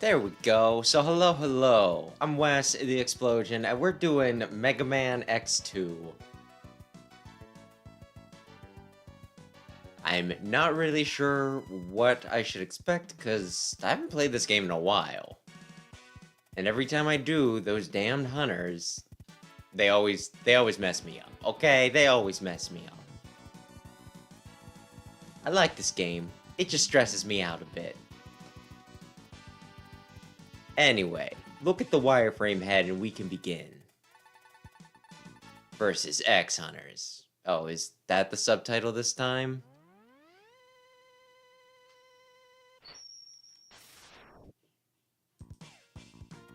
There we go. So hello. I'm Wes, the Explosion, and we're doing Mega Man X2. I'm not really sure what I should expect, because I haven't played this game in a while. And every time I do, those damned hunters, they always mess me up. Okay, they always mess me up. I like this game. It just stresses me out a bit. Anyway, look at the wireframe head and we can begin. Versus X Hunters. Oh, is that the subtitle this time?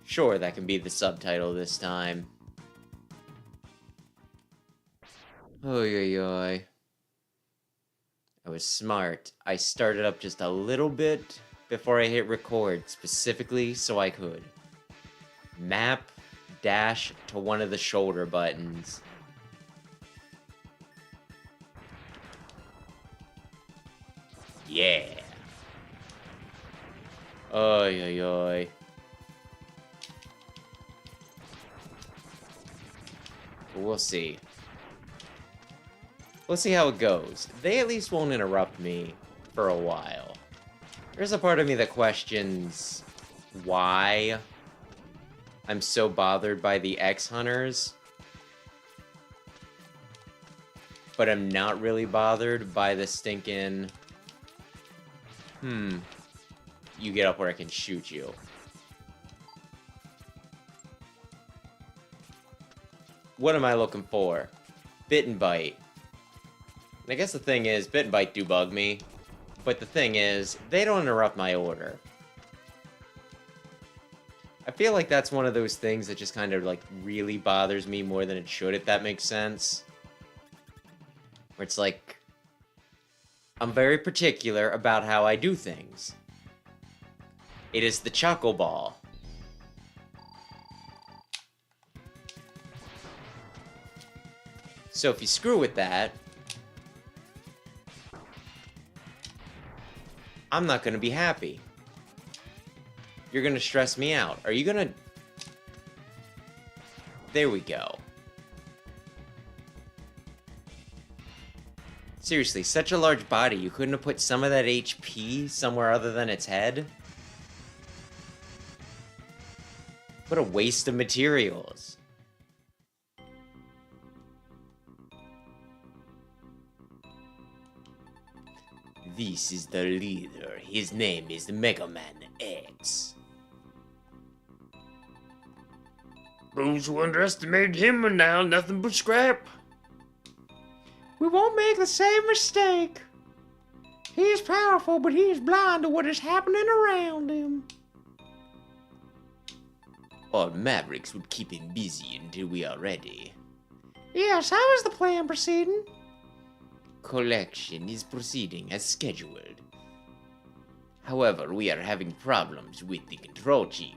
Sure, that can be the subtitle this time. Oy. I was smart. I started up just a little bit before I hit record, specifically so I could map dash to one of the shoulder buttons. Yeah. Oy. We'll see. We'll see how it goes. They at least won't interrupt me for a while. There's a part of me that questions why I'm so bothered by the X Hunters, but I'm not really bothered by the stinking, you get up where I can shoot you. What am I looking for? Bit and bite. And I guess the thing is, bit and bite do bug me. But the thing is, they don't interrupt my order. I feel like that's one of those things that just kind of, like, really bothers me more than it should, if that makes sense. Where it's like, I'm very particular about how I do things. It is the Choco Ball. So if you screw with that, I'm not gonna be happy. You're gonna stress me out. Are you gonna... There we go. Seriously, such a large body, you couldn't have put some of that HP somewhere other than its head? What a waste of materials. This is the leader. His name is Mega Man X. Those who underestimated him are now nothing but scrap. We won't make the same mistake. He is powerful, but he is blind to what is happening around him. Our Mavericks would keep him busy until we are ready. Yes, how is the plan proceeding? Collection is proceeding as scheduled. However, we are having problems with the control chip.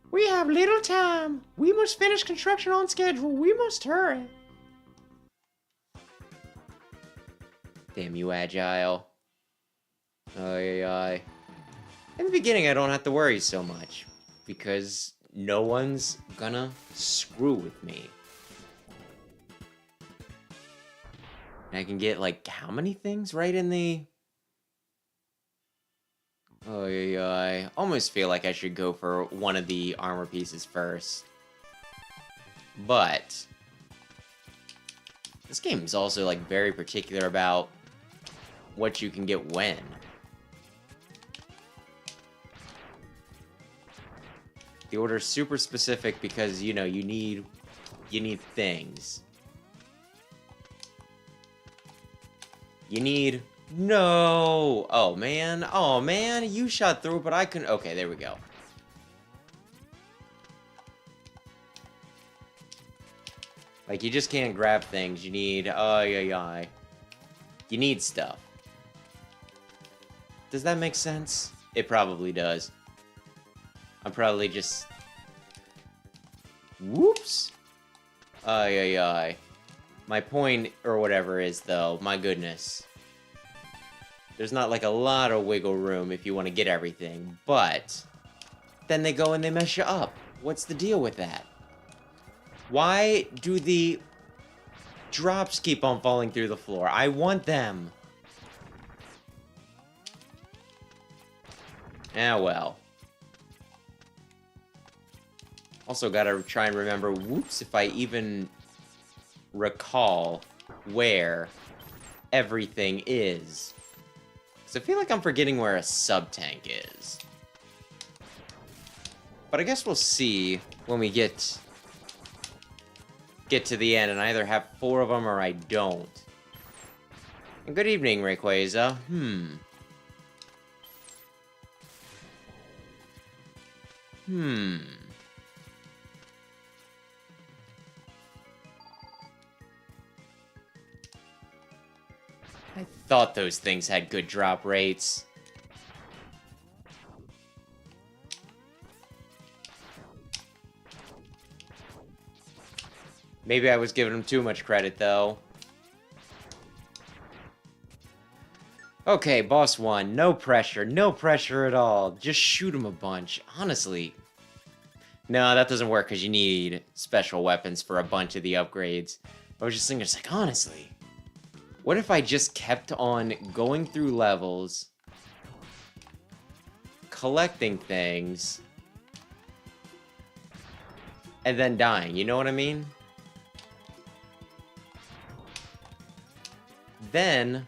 We have little time. We must finish construction on schedule. We must hurry. Damn you, Agile. Ay. In the beginning, I don't have to worry so much, because no one's gonna screw with me. And I can get, like, how many things right in the... I almost feel like I should go for one of the armor pieces first. But this game is also, like, very particular about what you can get when. The order is super specific because, you know, you need things. You need No! Oh, man. Oh, man. You shot through, but I couldn't... Okay, there we go. Like, you just can't grab things. You need... You need stuff. Does that make sense? It probably does. I'm probably just... Whoops! My point, or whatever is, though, my goodness. There's not, like, a lot of wiggle room if you want to get everything, but... Then they go and they mess you up. What's the deal with that? Why do the drops keep on falling through the floor? I want them. Ah, well. Also gotta try and remember, whoops, if I even recall where everything is. Because I feel like I'm forgetting where a sub-tank is. But I guess we'll see when we get to the end, and I either have 4 of them or I don't. And good evening, Rayquaza. I thought those things had good drop rates. Maybe I was giving them too much credit, though. Okay, boss 1. No pressure. No pressure at all. Just shoot him a bunch. Honestly. No, that doesn't work because you need special weapons for a bunch of the upgrades. I was just thinking, it's like, honestly. What if I just kept on going through levels, collecting things, and then dying? You know what I mean? Then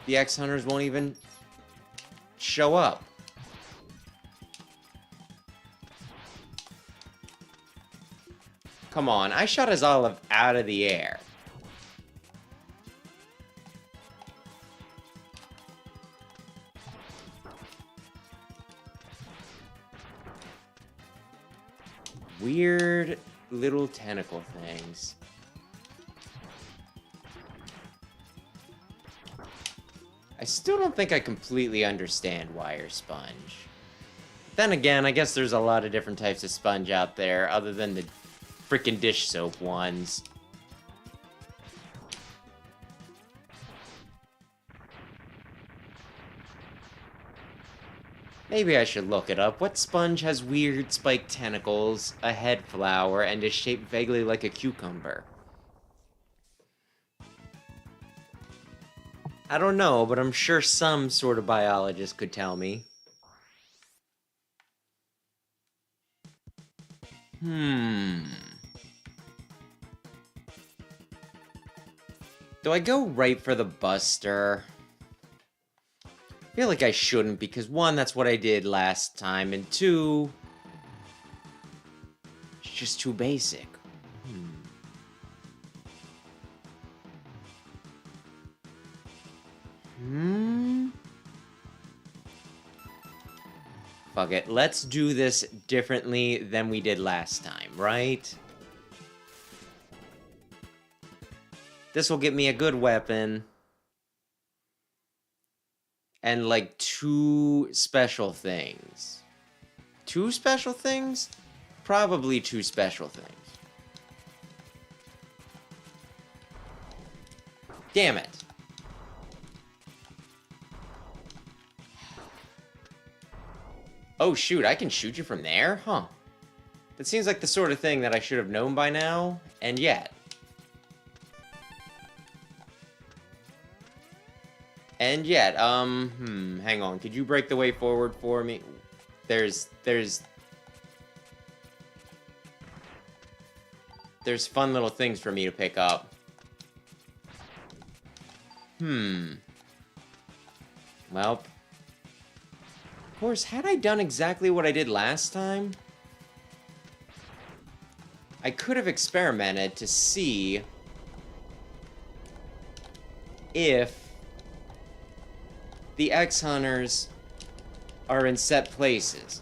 the X-Hunters won't even show up. Come on, I shot his olive out of the air. Weird little tentacle things. I still don't think I completely understand wire sponge. Then again, I guess there's a lot of different types of sponge out there other than the freaking dish soap ones. Maybe I should look it up. What sponge has weird spiked tentacles, a head flower, and is shaped vaguely like a cucumber? I don't know, but I'm sure some sort of biologist could tell me. Do I go right for the Buster? I feel like I shouldn't, because 1, that's what I did last time, and 2, it's just too basic. Fuck it, let's do this differently than we did last time, right? This will get me a good weapon. And, like, 2 special things. 2 special things? Probably 2 special things. Damn it. Oh, shoot, I can shoot you from there? Huh. That seems like the sort of thing that I should have known by now, and yet. And yet, hang on. Could you break the way forward for me? There's fun little things for me to pick up. Well, of course, had I done exactly what I did last time, I could have experimented to see if the X-Hunters are in set places.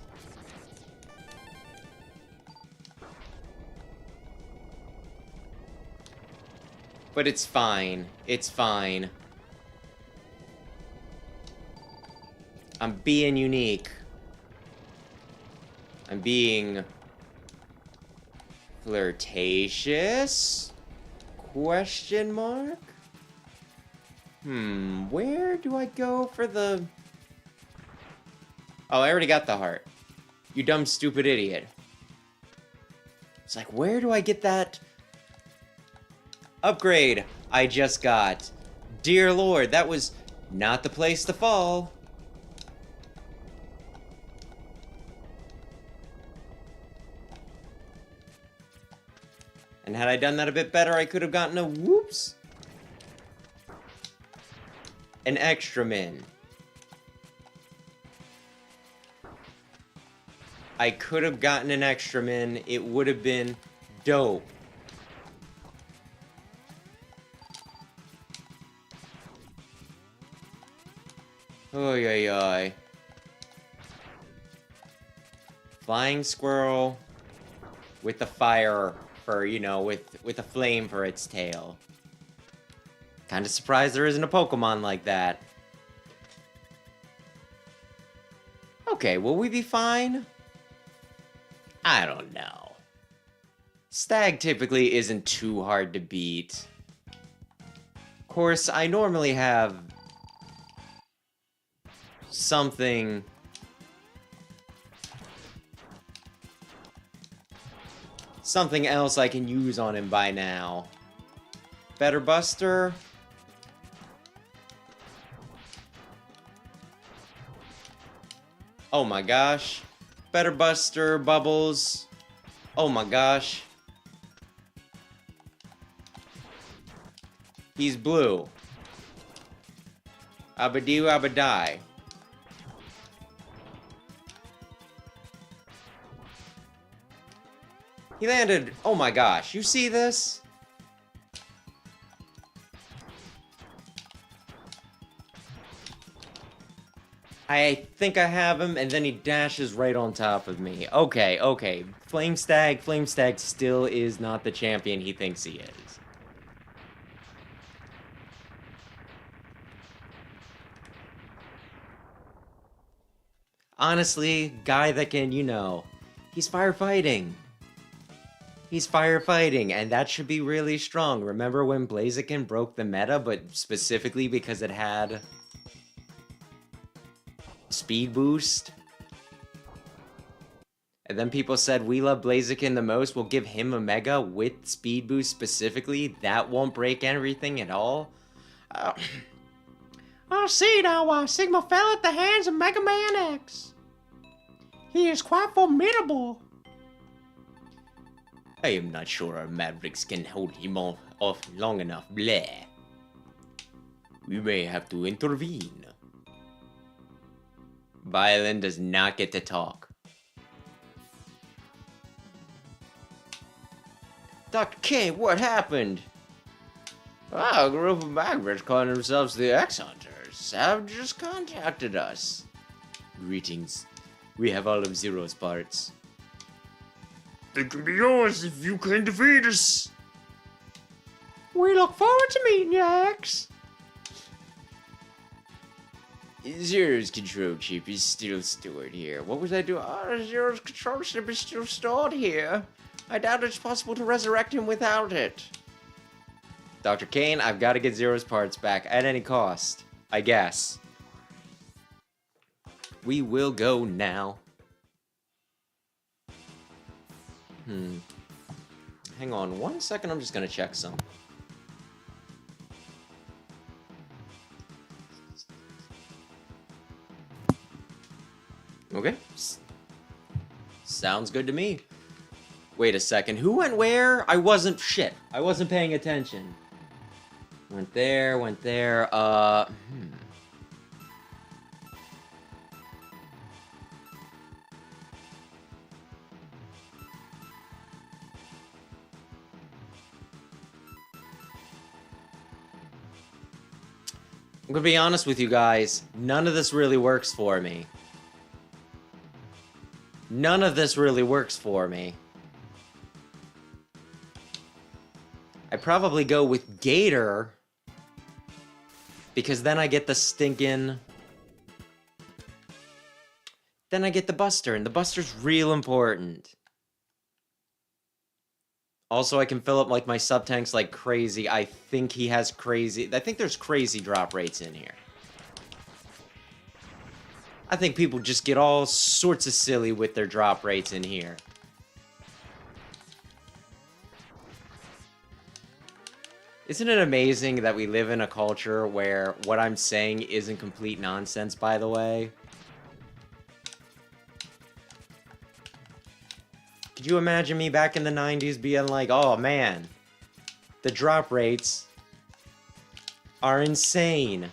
But it's fine. It's fine. I'm being unique. I'm being flirtatious? Question mark? Where do I go for the... Oh, I already got the heart. You dumb, stupid idiot. It's like, where do I get that upgrade I just got? Dear Lord, that was not the place to fall. And had I done that a bit better, I could have gotten a whoops. An extra min. I could have gotten an extra min. It would have been dope. Oy, oy, oy. Flying squirrel with the fire for, you know, with a flame for its tail. Kinda surprised there isn't a Pokemon like that. Okay, will we be fine? I don't know. Stag typically isn't too hard to beat. Of course, I normally have something else I can use on him by now. Better Buster? Oh my gosh. Better Buster, Bubbles. Oh my gosh. He's blue. Abadoo, abadai. He landed... Oh my gosh, you see this? I think I have him, and then he dashes right on top of me. Okay, okay. Flamestag still is not the champion he thinks he is. Honestly, guy that can, you know, he's firefighting. He's firefighting, and that should be really strong. Remember when Blaziken broke the meta, but specifically because it had speed boost? And then people said, we love Blaziken the most, we'll give him a Mega with speed boost specifically. That won't break everything at all. I see now why Sigma fell at the hands of Mega Man X. He is quite formidable. I am not sure our Mavericks can hold him off long enough. Bleh. We may have to intervene. Violin does not get to talk. Dr. K, what happened? A group of Mavericks calling themselves the X-Hunters have just contacted us. Greetings. We have all of Zero's parts. They can be yours if you can defeat us. We look forward to meeting you, X. Zero's control chip is still stored here. What was I doing? Oh, Zero's control chip is still stored here. I doubt it's possible to resurrect him without it. Dr. Kane, I've got to get Zero's parts back at any cost, I guess. We will go now. Hang on 1 second, I'm just gonna check some. Okay. Sounds good to me. Wait a second, who went where? I wasn't paying attention. Went there, I'm gonna be honest with you guys. None of this really works for me. None of this really works for me. I'd probably go with Gator. Because then I get the stinking... Then I get the Buster, and the Buster's real important. Also, I can fill up, like, my sub-tanks like crazy. I think he has crazy... I think there's crazy drop rates in here. I think people just get all sorts of silly with their drop rates in here. Isn't it amazing that we live in a culture where what I'm saying isn't complete nonsense, by the way? Could you imagine me back in the 90s being like, oh man, the drop rates are insane.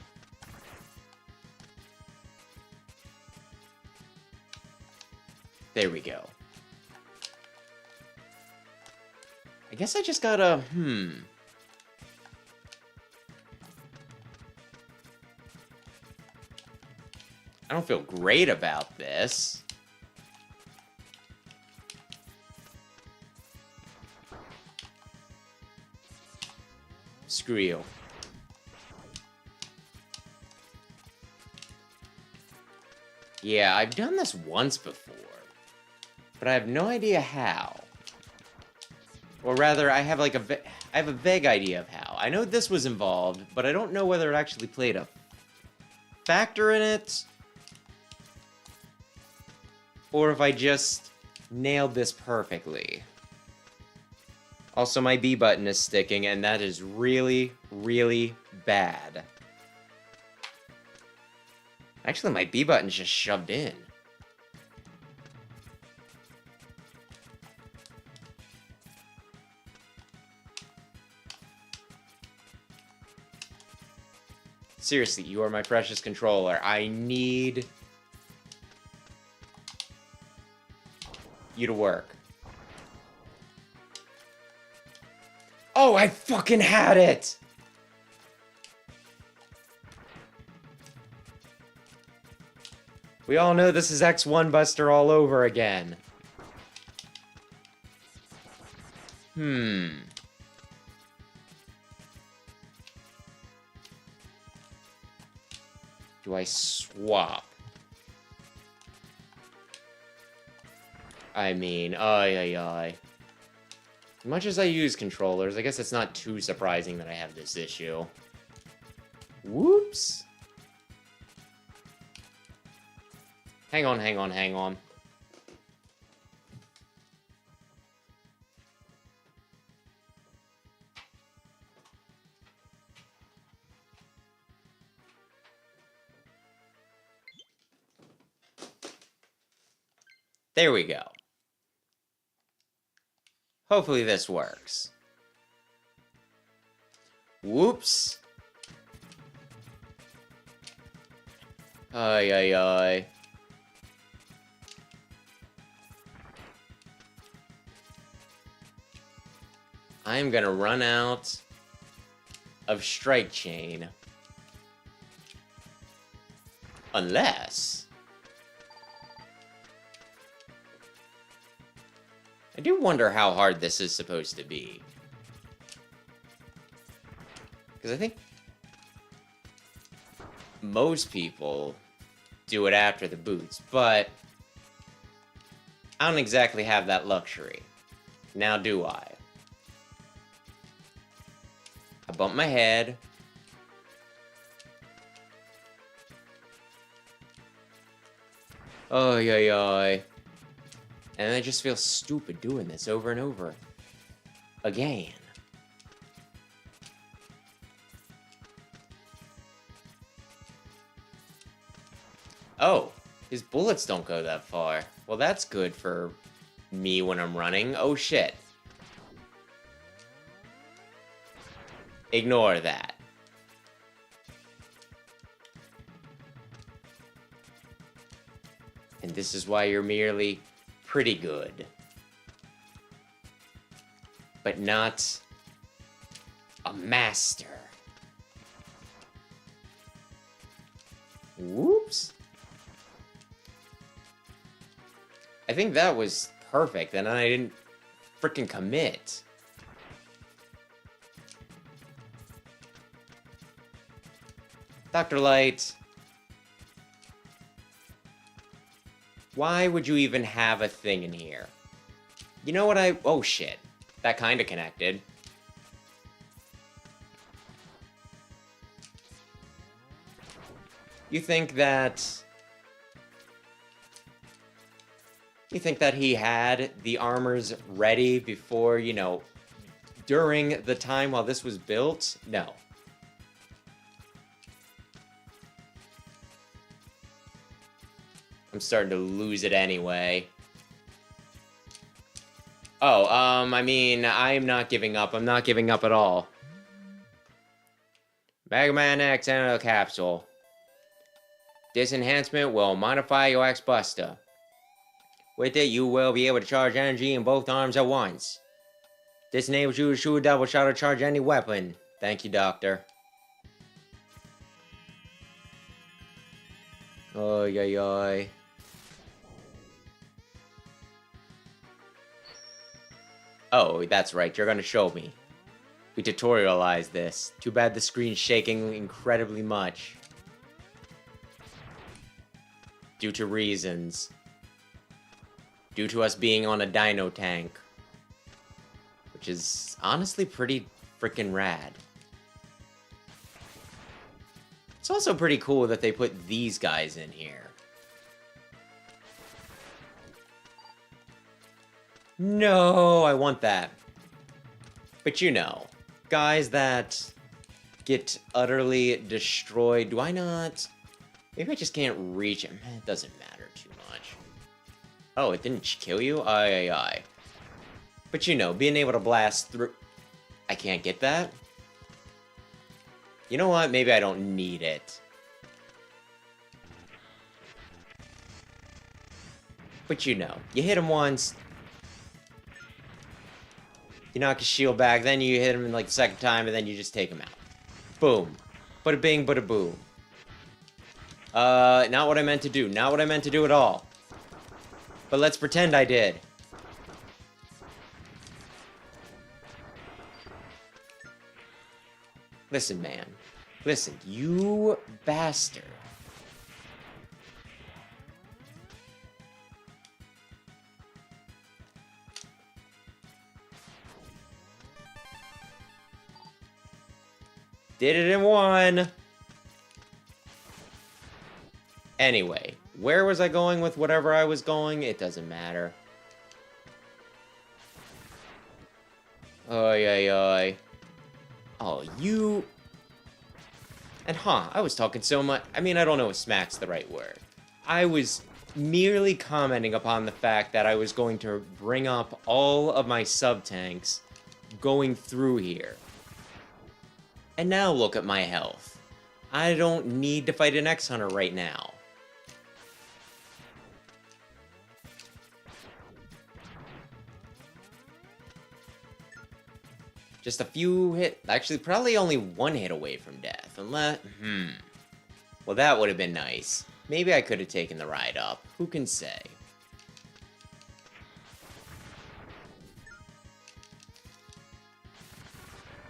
There we go. I guess I just gotta, I don't feel great about this. Screw you. Yeah, I've done this once before, but I have no idea how. Or rather, I have like I have a vague idea of how. I know this was involved, but I don't know whether it actually played a factor in it, or if I just nailed this perfectly. Also, my B button is sticking, and that is really, really bad. Actually, my B button's just shoved in. Seriously, you are my precious controller. I need you to work. Oh, I fucking had it! We all know this is X1 Buster all over again. Do I swap? I mean, As much as I use controllers, I guess it's not too surprising that I have this issue. Whoops. Hang on, hang on, hang on. There we go. Hopefully this works. Whoops. Ay. I'm gonna run out of strike chain. Unless... I do wonder how hard this is supposed to be. Because I think most people do it after the boots, but I don't exactly have that luxury. Now do I? I bump my head. Ay. And I just feel stupid doing this over and over again. Oh, his bullets don't go that far. Well, that's good for me when I'm running. Oh, shit. Ignore that. And this is why you're merely pretty good. But not a master. Whoops. I think that was perfect, and I didn't freaking commit. Dr. Light. Why would you even have a thing in here? You know what I... Oh, shit. That kind of connected. You think that... You think that he had the armors ready before, you know, during the time while this was built? No. I'm starting to lose it anyway. Oh, I mean, I'm not giving up. I'm not giving up at all. Mega Man X Antidote Capsule. This enhancement will modify your X-Buster. With it, you will be able to charge energy in both arms at once. This enables you to shoot a double shot or charge any weapon. Thank you, Doctor. Oy, oy, oy. Oh, that's right, you're gonna show me. We tutorialized this. Too bad the screen's shaking incredibly much. Due to reasons. Due to us being on a dino tank. Which is honestly pretty freaking rad. It's also pretty cool that they put these guys in here. No, I want that. But you know, guys that get utterly destroyed. Do I not? Maybe I just can't reach him. It doesn't matter too much. Oh, it didn't kill you? Aye, aye, aye. But you know, being able to blast through... I can't get that? You know what? Maybe I don't need it. But you know, you hit him once... You knock his shield back, then you hit him like the second time, and then you just take him out. Boom. Bada bing, bada boom. Not what I meant to do. Not what I meant to do at all. But let's pretend I did. Listen, man. Listen, you bastard. Did it in one. Anyway, where was I going with whatever I was going? It doesn't matter. Oy, oy, oy. Oh, you... And I was talking so much... I mean, I don't know if smack's the right word. I was merely commenting upon the fact that I was going to bring up all of my sub-tanks going through here. And now look at my health. I don't need to fight an X-Hunter right now. Just a few hit... Actually, probably only one hit away from death. Unless... Well, that would have been nice. Maybe I could have taken the ride up. Who can say?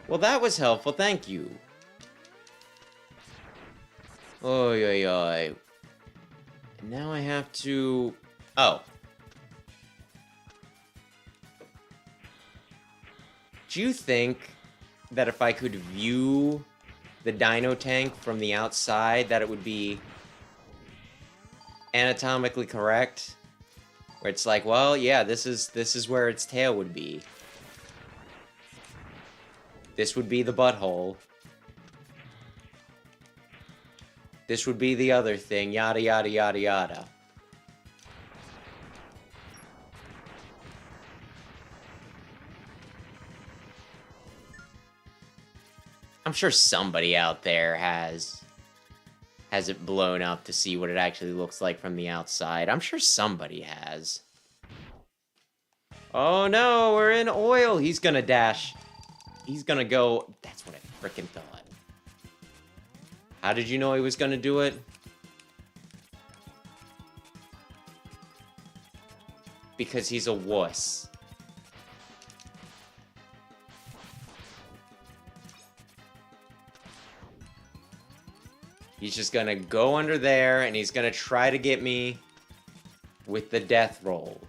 Well, that was helpful. Thank you. Oy, oy, oy. And now I have to... Oh. Do you think that if I could view the dino tank from the outside, that it would be anatomically correct? Where it's like, well, yeah, this is where its tail would be. This would be the butthole. This would be the other thing, yada yada yada yada. I'm sure somebody out there has it blown up to see what it actually looks like from the outside. I'm sure somebody has. Oh no, we're in oil. He's gonna dash. He's gonna go... That's what I frickin' thought. How did you know he was gonna do it? because he's a wuss. He's just gonna go under there, and he's gonna try to get me with the death roll.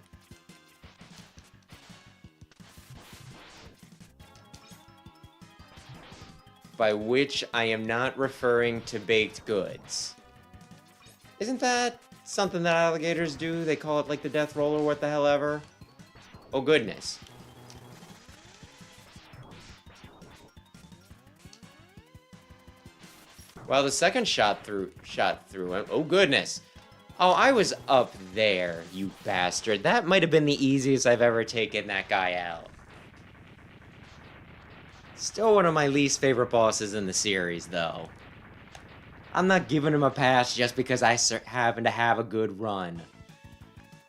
By which I am not referring to baked goods. Isn't that something that alligators do? They call it like the death roll or what the hell ever? Oh goodness. Well, the second shot through him. Oh goodness. Oh, I was up there, you bastard. That might have been the easiest I've ever taken that guy out. Still one of my least favorite bosses in the series, though. I'm not giving him a pass just because I happen to have a good run.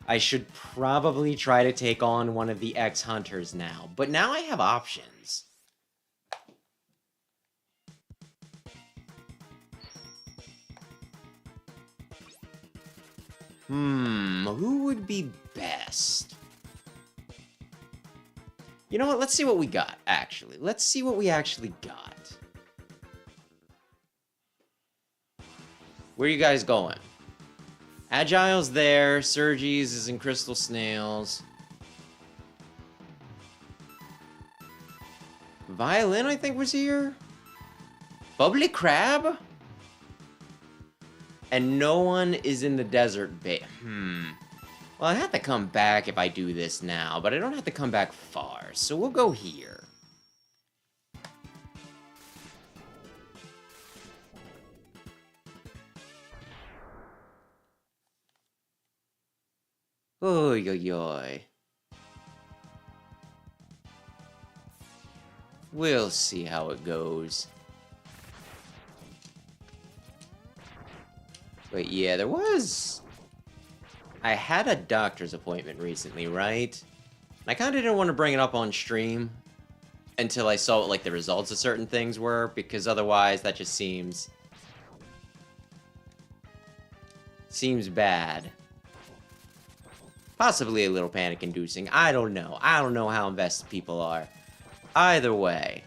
I should probably try to take on one of the ex-hunters now, but now I have options. Who would be best? You know what? Let's see what we got, actually. Let's see what we actually got. Where are you guys going? Agile's there. Sergi's is in Crystal Snails. Violin, I think, was here. Bubbly Crab? And no one is in the desert bay. Well, I have to come back if I do this now, but I don't have to come back far, so we'll go here. Oy, oy, oy. We'll see how it goes. But yeah, there was... I had a doctor's appointment recently, right? I kind of didn't want to bring it up on stream until I saw what, like, the results of certain things were, because otherwise that just seems bad. Possibly a little panic-inducing. I don't know. I don't know how invested people are. Either way.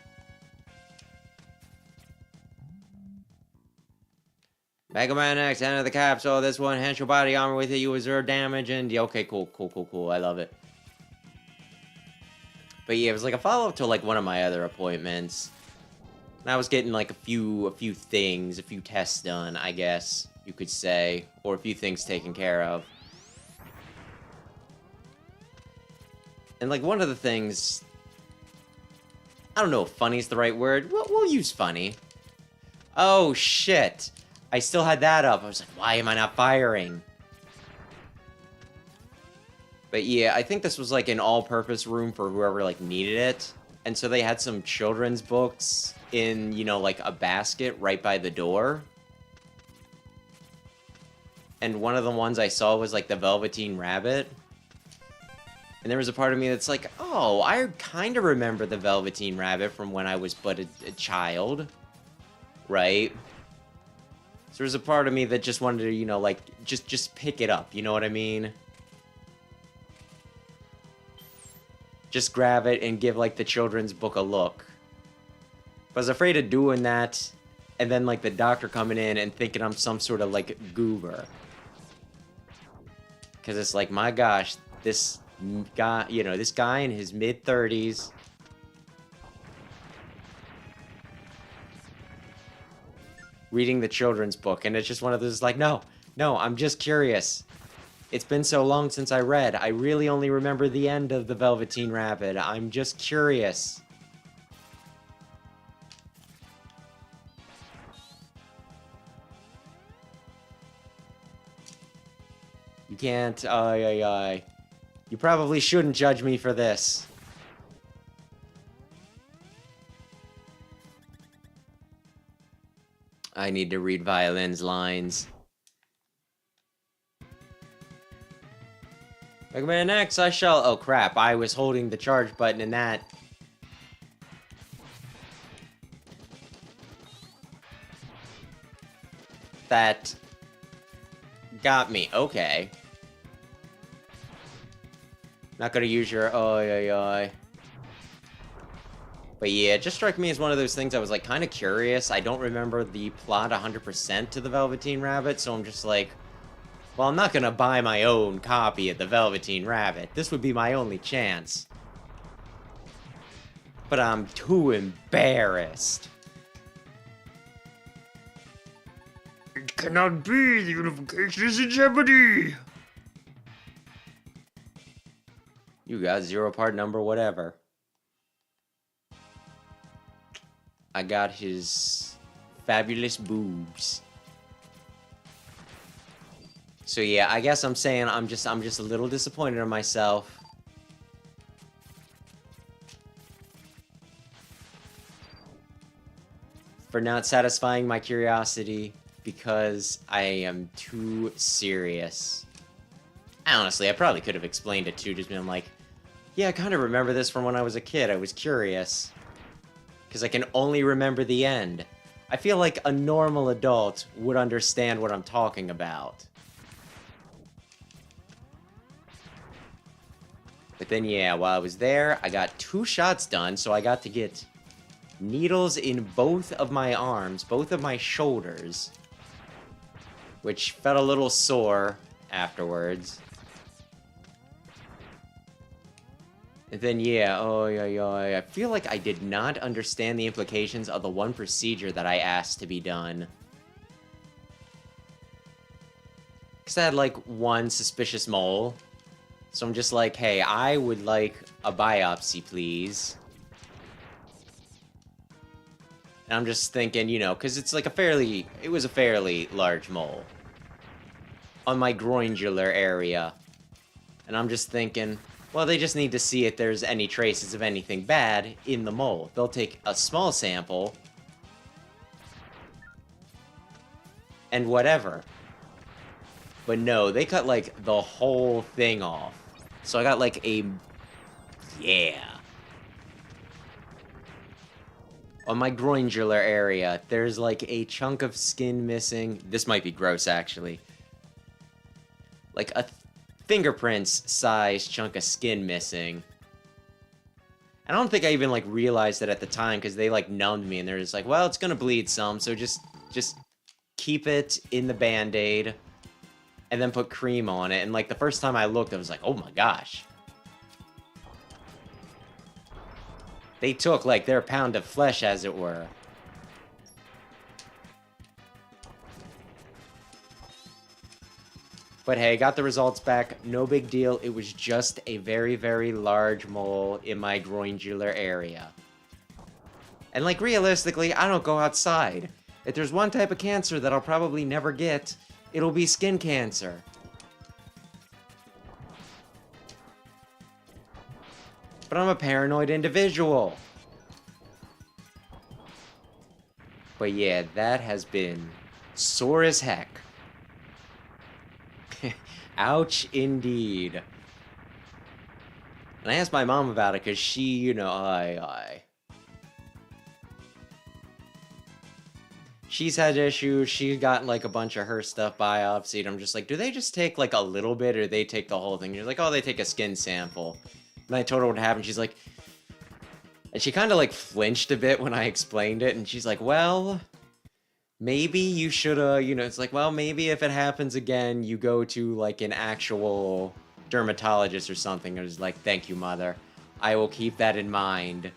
Mega Man X, enter the capsule. This one, enhance your body armor with it. You reserve damage and... Yeah, okay, cool. I love it. But yeah, it was like a follow-up to like one of my other appointments. And I was getting like a few things, a few tests done, I guess you could say. Or a few things taken care of. And like one of the things... I don't know if funny is the right word. We'll use funny. Oh, shit. I still had that up. I was like, why am I not firing? But yeah, I think this was like an all-purpose room for whoever like needed it. And so they had some children's books in, you know, like a basket right by the door. And one of the ones I saw was like the Velveteen Rabbit. And there was a part of me that's like, oh, I kind of remember the Velveteen Rabbit from when I was but a child. Right? So there's a part of me that just wanted to, you know, like, just pick it up, you know what I mean? Just grab it and give, like, the children's book a look. But I was afraid of doing that, and then, like, the doctor coming in and thinking I'm some sort of, like, goober. Because it's like, my gosh, this guy, you know, this guy in his mid-30s... reading the children's book, and it's just one of those like, no, I'm just curious. It's been so long since I read. I really only remember the end of the Velveteen Rabbit. I'm just curious. You can't, You probably shouldn't judge me for this. I need to read Violin's lines. Mega Man X, I shall... Oh, crap. I was holding the charge button in that. That... got me. Okay. Not gonna use your oi oi oi. But yeah, it just struck me as one of those things I was like kind of curious. I don't remember the plot 100% to the Velveteen Rabbit, so I'm just like, well, I'm not gonna buy my own copy of the Velveteen Rabbit. This would be my only chance. But I'm too embarrassed. It cannot be. The unification is in jeopardy. You got 0 part number whatever. I got his fabulous boobs. So yeah, I guess I'm saying I'm just a little disappointed in myself. For not satisfying my curiosity because I am too serious. Honestly, I probably could have explained it too, just being like, yeah, I kind of remember this from when I was a kid. I was curious. Because I can only remember the end. I feel like a normal adult would understand what I'm talking about. But then, yeah, while I was there, I got 2 shots done, so I got to get needles in both of my arms, both of my shoulders, which felt a little sore afterwards. And then, yeah, I feel like I did not understand the implications of the one procedure that I asked to be done. Because I had, like, one suspicious mole. So I'm just like, hey, I would like a biopsy, please. And I'm just thinking, you know, because it's like it was a fairly large mole. On my groingular area. And I'm just thinking, well, they just need to see if there's any traces of anything bad in the mole. They'll take a small sample. And whatever. But no, they cut, like, the whole thing off. So I got, like, yeah. On my groingular area, there's, like, a chunk of skin missing. This might be gross, actually. Like, a fingerprints-sized chunk of skin missing. I don't think I even, like, realized it at the time, because they, like, numbed me, and they're just like, well, it's gonna bleed some, so just keep it in the Band-Aid, and then put cream on it. And, like, the first time I looked, I was like, oh my gosh. They took, like, their pound of flesh, as it were. But hey, got the results back. No big deal. It was just a very, very large mole in my groingular area. And, like, realistically, I don't go outside. If there's one type of cancer that I'll probably never get, it'll be skin cancer. But I'm a paranoid individual. But yeah, that has been sore as heck. Ouch, indeed. And I asked my mom about it, because she, you know, she's had issues. She got, like, a bunch of her stuff biopsied. I'm just like, do they just take, like, a little bit, or they take the whole thing? She's like, oh, they take a skin sample. And I told her what happened. She's like... And she kind of, like, flinched a bit when I explained it. And she's like, well... maybe you should, you know, it's like, well, maybe if it happens again, you go to, like, an actual dermatologist or something. I was like, thank you, mother. I will keep that in mind.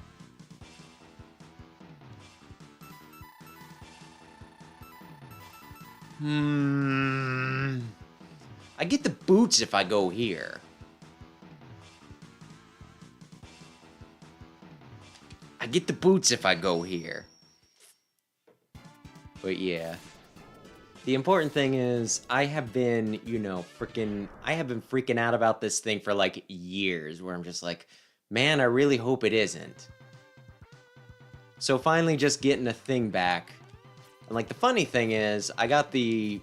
I get the boots if I go here. I get the boots if I go here. But yeah. The important thing is, I have been, you know, freaking out about this thing for, like, years, where I'm just like, man, I really hope it isn't. So finally just getting a thing back. And, like, the funny thing is, I got the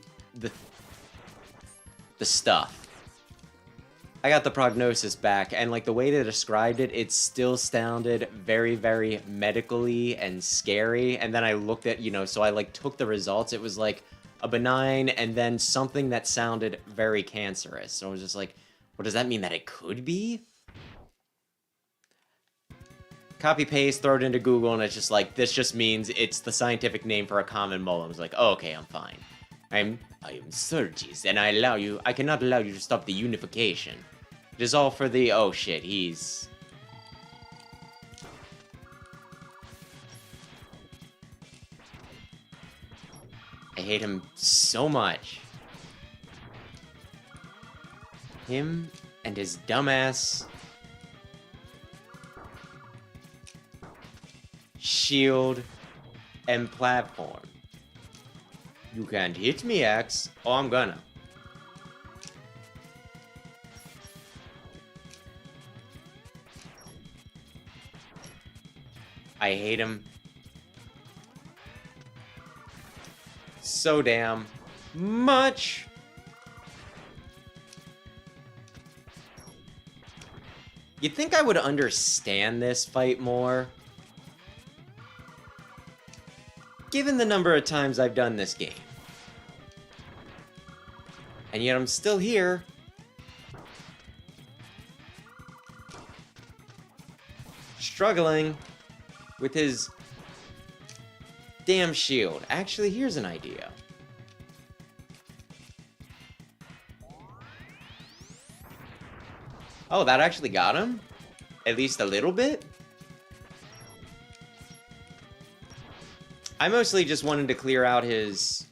stuff. I got the prognosis back, and, like, the way they described it, it still sounded very, very medically and scary. And then I looked at, you know, so I, like, took the results. It was, like, a benign, and then something that sounded very cancerous. So I was just like, well, does that mean that it could be? copy paste, throw it into Google, and it's just like, this just means it's the scientific name for a common mole. I was like, oh, okay, I'm fine. I am Surges, and I cannot allow you to stop the unification. It is all for the, oh shit, he's... I hate him so much. Him and his dumbass shield and platform. You can't hit me, X. Oh, I'm gonna. I hate him so damn much. You'd think I would understand this fight more, given the number of times I've done this game. And yet I'm still here. Struggling with his damn shield. Actually, here's an idea. Oh, that actually got him? At least a little bit? I mostly just wanted to clear out his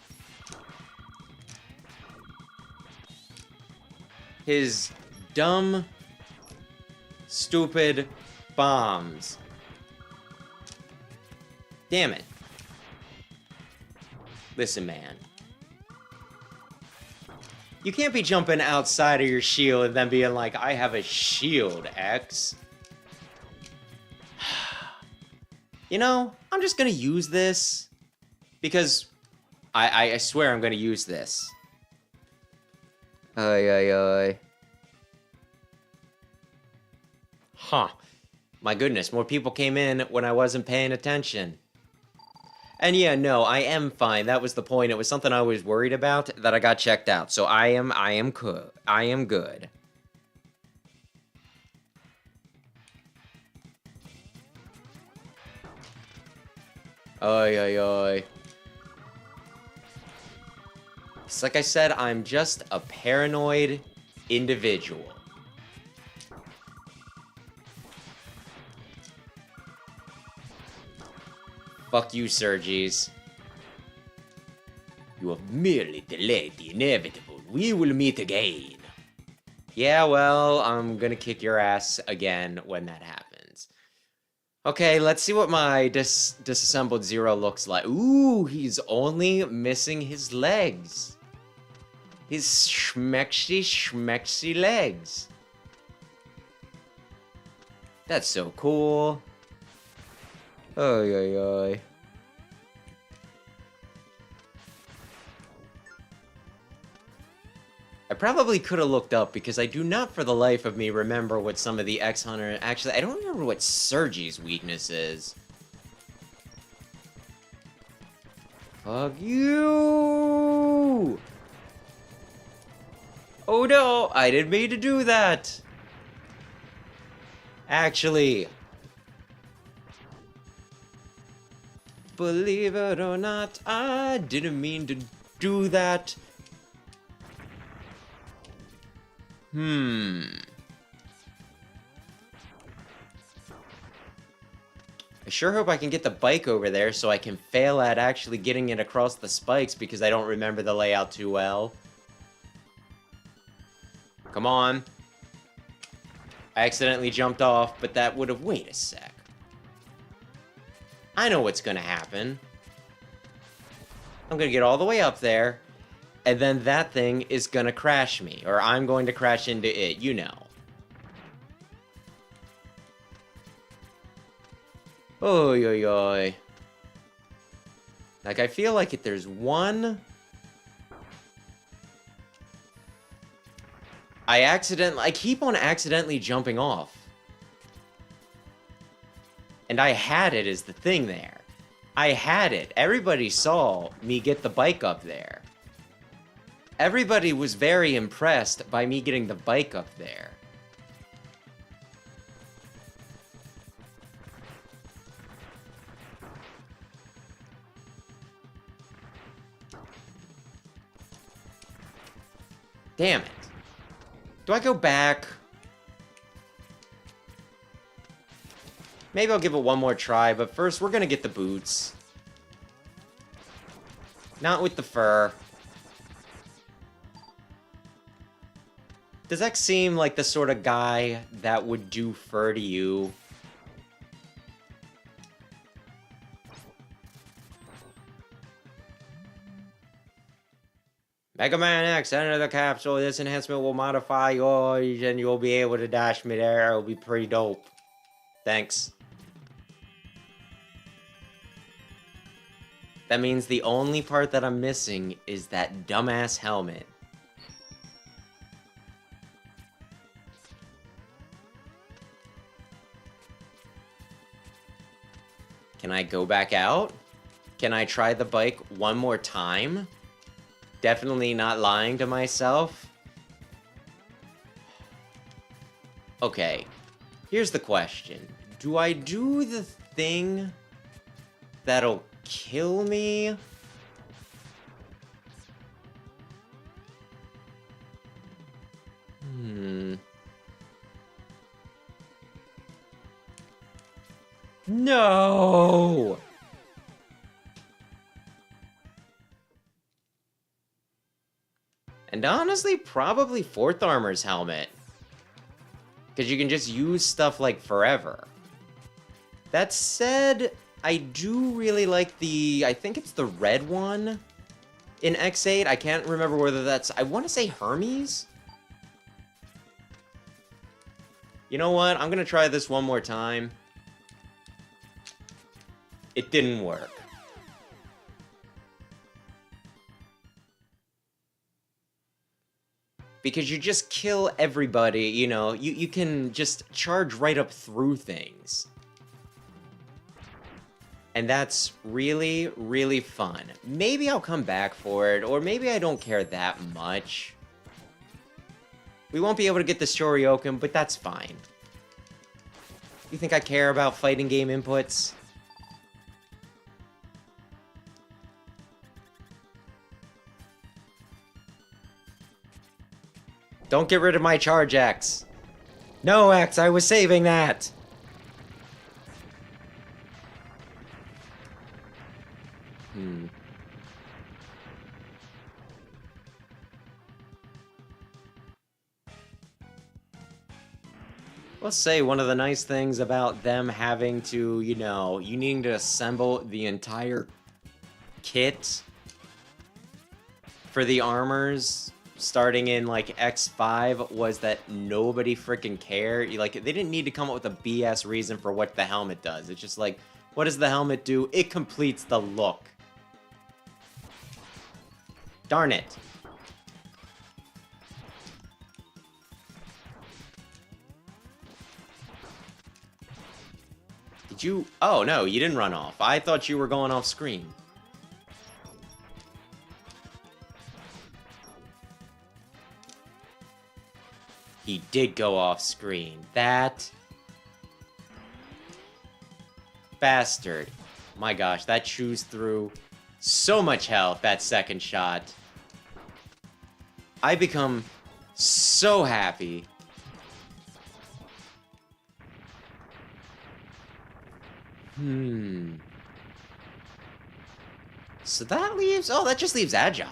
dumb, stupid bombs. Damn it. Listen, man. You can't be jumping outside of your shield and then being like, I have a shield, X. You know, I'm just gonna use this. Because I swear I'm gonna use this. Ay. Huh. My goodness, more people came in when I wasn't paying attention. And yeah, no, I am fine. That was the point. It was something I was worried about that I got checked out. So I am good. I am good. Ay. It's like I said, I'm just a paranoid individual. Fuck you, Surges. You have merely delayed the inevitable. We will meet again. Yeah, well, I'm gonna kick your ass again when that happens. Okay, let's see what my disassembled Zero looks like. Ooh, he's only missing his legs. His schmexy legs. That's so cool. Ay. I probably could have looked up because I do not for the life of me remember what some of the X-Hunter... Actually, I don't remember what Surge's weakness is. Fuck you! Oh no, I didn't mean to do that. Actually... Believe it or not, I didn't mean to do that. I sure hope I can get the bike over there so I can fail at actually getting it across the spikes because I don't remember the layout too well. Come on. I accidentally jumped off, but that would have... Wait a sec. I know what's gonna happen. I'm gonna get all the way up there, and then that thing is gonna crash me, or I'm going to crash into it, you know. Oy. Like, I feel like if there's one... I keep on accidentally jumping off. And I had it as the thing there. I had it. Everybody saw me get the bike up there. Everybody was very impressed by me getting the bike up there. Damn it. Do I go back? Maybe I'll give it one more try, but first we're gonna get the boots. Not with the fur. Does X seem like the sort of guy that would do fur to you? Mega Man X, enter the capsule. This enhancement will modify yours, and you'll be able to dash midair. It'll be pretty dope. Thanks. That means the only part that I'm missing is that dumbass helmet. Can I go back out? Can I try the bike one more time? Definitely not lying to myself. Okay, here's the question. Do I do the thing that'll kill me? No! And honestly, probably 4th Armor's helmet. Because you can just use stuff like forever. That said, I do really like the... I think it's the red one in X8. I can't remember whether that's... I want to say Hermes? You know what? I'm going to try this one more time. It didn't work. Because you just kill everybody, you know, you can just charge right up through things. And that's really, really fun. Maybe I'll come back for it, or maybe I don't care that much. We won't be able to get the Shoryuken, but that's fine. You think I care about fighting game inputs? Don't get rid of my charge, X. No, X, I was saving that. Let's say one of the nice things about them having to, you know, you needing to assemble the entire kit for the armors starting in like X5 was that nobody freaking cared. Like, they didn't need to come up with a BS reason for what the helmet does. It's just like, what does the helmet do? It completes the look. Darn it. Did you... Oh, no, you didn't run off. I thought you were going off screen. He did go off screen. That... bastard. My gosh, that chews through so much health, that second shot. I become so happy. So that leaves... Oh, that just leaves Agile.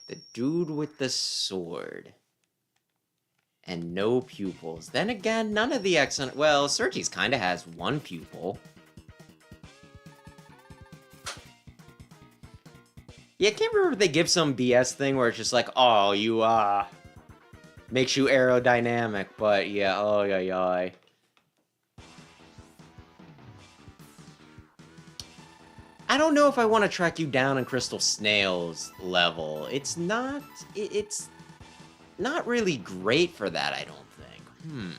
The dude with the sword. And no pupils. Then again, none of the Exxon... Well, Sergi's kind of has one pupil. Yeah, I can't remember if they give some BS thing where it's just like, oh, you, makes you aerodynamic, but yeah, oh, yeah. I don't know if I want to track you down in Crystal Snail's level. It's not really great for that, I don't think.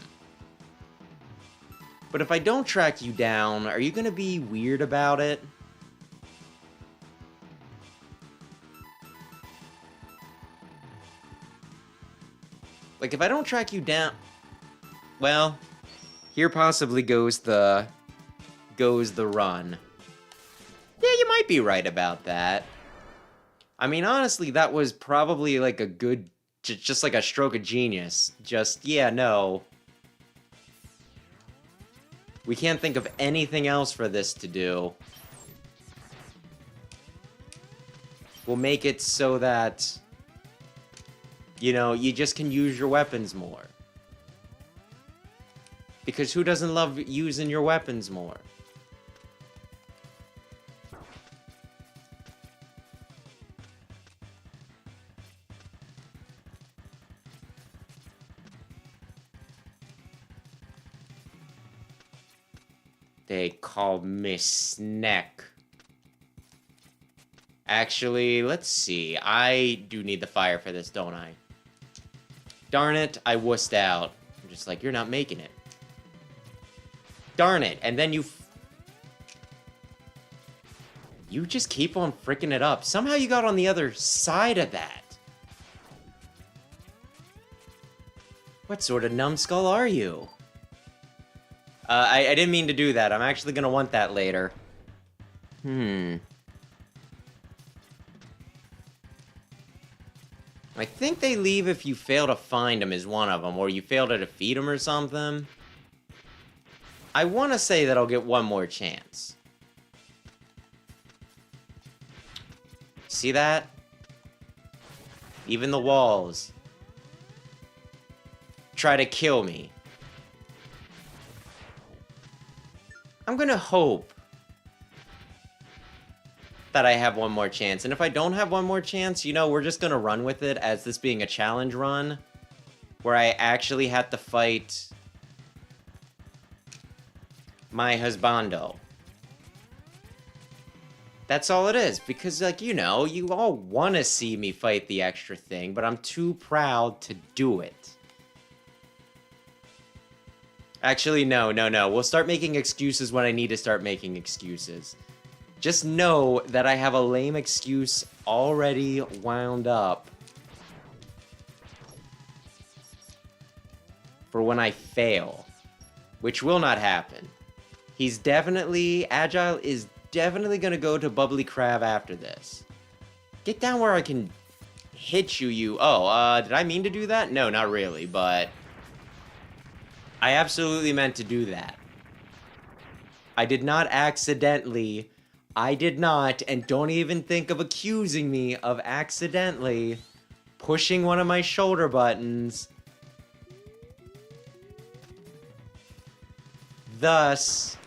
But if I don't track you down, are you going to be weird about it? Like, if I don't track you down... Well, Here possibly goes the run. Yeah, you might be right about that. I mean, honestly, that was probably like a good, just like a stroke of genius. Just, yeah, no. We can't think of anything else for this to do. We'll make it so that, you know, you just can use your weapons more. Because who doesn't love using your weapons more? They call me Snack. Actually, let's see. I do need the fire for this, don't I? Darn it, I wussed out. I'm just like, you're not making it. Darn it, and then you just keep on fricking it up. Somehow you got on the other side of that. What sort of numbskull are you? I didn't mean to do that. I'm actually gonna want that later. I think they leave if you fail to find them is one of them, or you fail to defeat them or something. I want to say that I'll get one more chance. See that? Even the walls try to kill me. I'm gonna hope that I have one more chance. And if I don't have one more chance, you know, we're just gonna run with it as this being a challenge run, where I actually have to fight my husbando. That's all it is, because, like, you know, you all want to see me fight the extra thing, but I'm too proud to do it. Actually, no. We'll start making excuses when I need to start making excuses. Just know that I have a lame excuse already wound up for when I fail, which will not happen. He's definitely, Agile is definitely gonna go to Bubbly Crab after this. Get down where I can hit you. Oh, did I mean to do that? No, not really, but I absolutely meant to do that. I did not accidentally. I did not, and don't even think of accusing me of accidentally pushing one of my shoulder buttons. Thus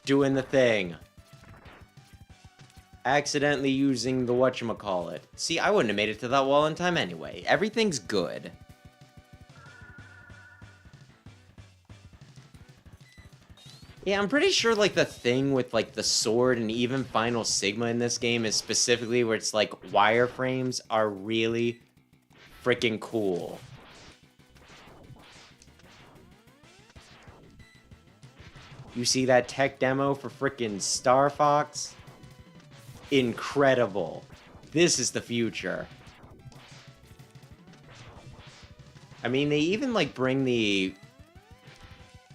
doing the thing. Accidentally using the whatchamacallit. See, I wouldn't have made it to that wall in time anyway. Everything's good. Yeah, I'm pretty sure, like, the thing with, like, the sword and even Final Sigma in this game is specifically where it's, like, wireframes are really freaking cool. You see that tech demo for frickin' Star Fox? Incredible. This is the future. I mean, they even, like, bring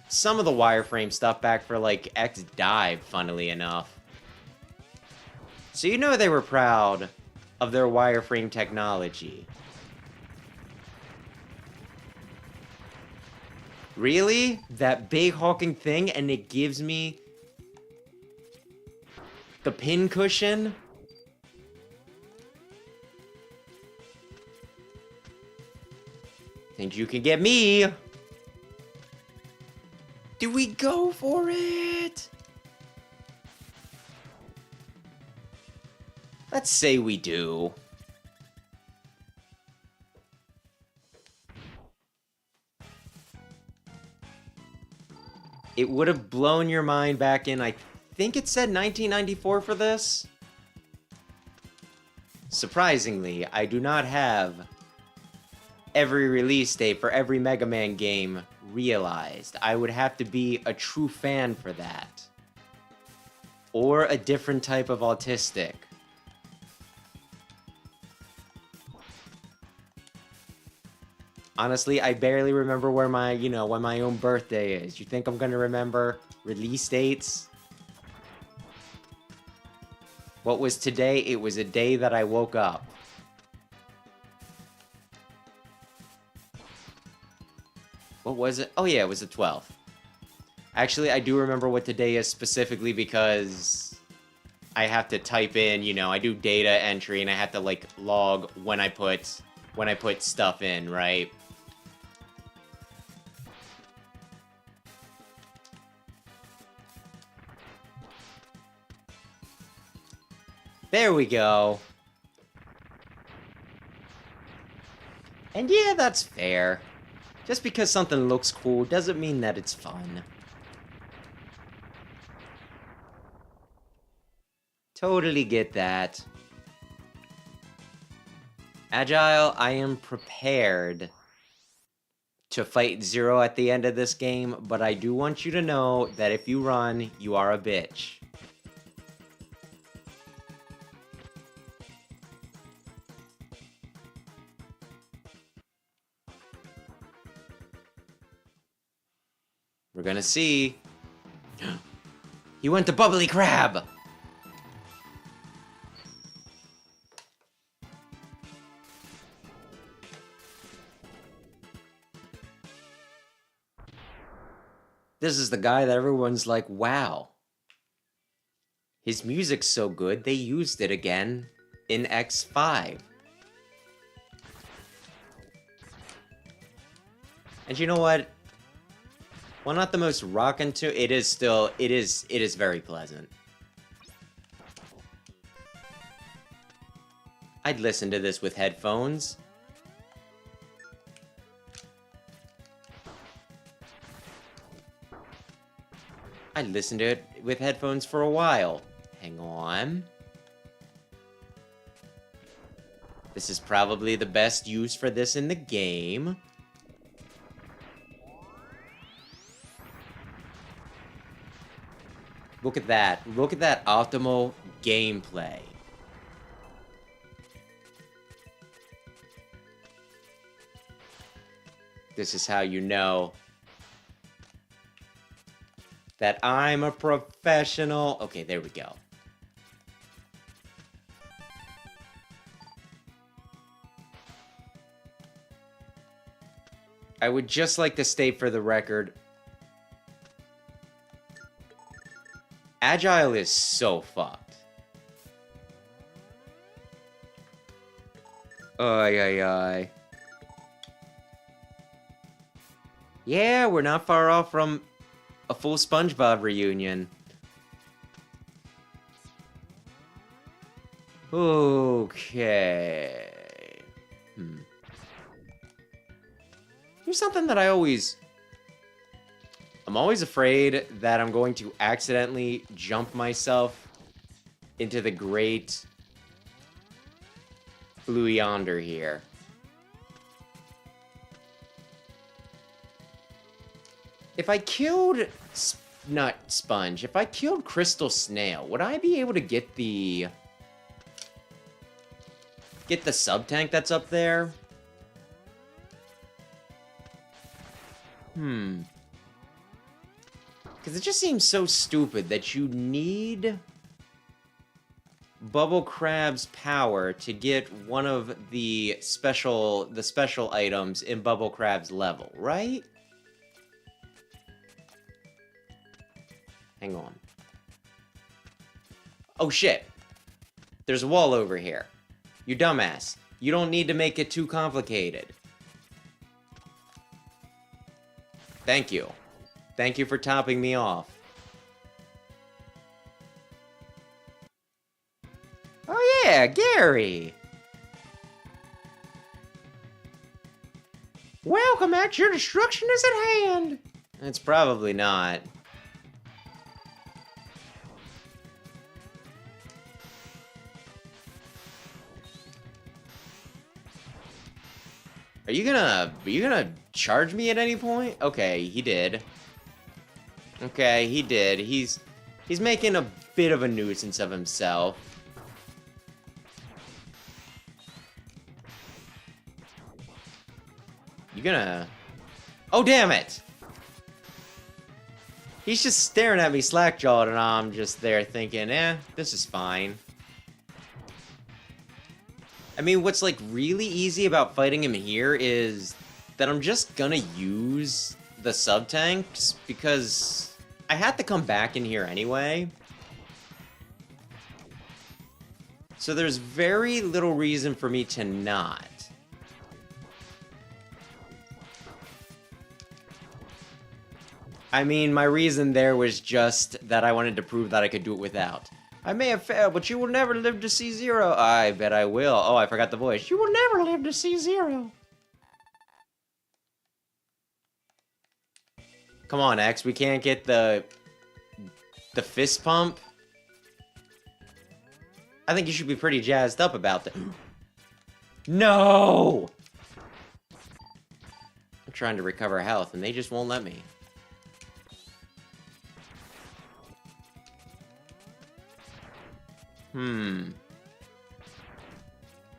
some of the wireframe stuff back for, like, X-Dive, funnily enough. So you know they were proud of their wireframe technology. Really? That big hulking thing, and it gives me the pin cushion? Think you can get me? Do we go for it? Let's say we do. It would have blown your mind back in, I think it said 1994 for this. Surprisingly, I do not have every release date for every Mega Man game realized. I would have to be a true fan for that. Or a different type of autistic. Honestly, I barely remember where my, when my own birthday is. You think I'm gonna remember release dates? What was today? It was a day that I woke up. What was it? Oh yeah, it was the 12th. Actually, I do remember what today is specifically because I have to type in, I do data entry and I have to like log when I put stuff in, right? There we go. And yeah, that's fair. Just because something looks cool doesn't mean that it's fun. Totally get that. Agile, I am prepared to fight Zero at the end of this game, but I do want you to know that if you run, you are a bitch. We're gonna see. He went to Bubbly Crab! This is the guy that everyone's like, wow. His music's so good, they used it again in X5. And you know what? While not the most rockin' tune, it is very pleasant. I'd listen to this with headphones. I'd listen to it with headphones for a while. Hang on. This is probably the best use for this in the game. Look at that. Look at that optimal gameplay. This is how you know that I'm a professional. Okay, there we go. I would just like to state for the record, Agile is so fucked. Ay, ay, ay. Yeah, we're not far off from a full SpongeBob reunion. Okay. Here's something that I'm always afraid that I'm going to accidentally jump myself into the great blue yonder here. If I killed not Sponge, if I killed Crystal Snail, would I be able to get the sub-tank that's up there? Because it just seems so stupid that you need Bubble Crab's power to get one of the special items in Bubble Crab's level, right? Hang on. Oh shit. There's a wall over here. You dumbass. You don't need to make it too complicated. Thank you. Thank you for topping me off. Oh yeah, Gary! Welcome, X, your destruction is at hand! It's probably not. Are you gonna charge me at any point? Okay, he did. Okay, he did. He's making a bit of a nuisance of himself. You gonna... Oh, damn it! He's just staring at me slack-jawed, and I'm just there thinking, this is fine. I mean, what's, like, really easy about fighting him here is that I'm just gonna use the sub-tanks, because I had to come back in here anyway. So there's very little reason for me to not. I mean, my reason there was just that I wanted to prove that I could do it without. I may have failed, but you will never live to see zero. I bet I will. Oh, I forgot the voice. You will never live to see zero. Come on, X. We can't get the fist pump. I think you should be pretty jazzed up about that. No! I'm trying to recover health, and they just won't let me.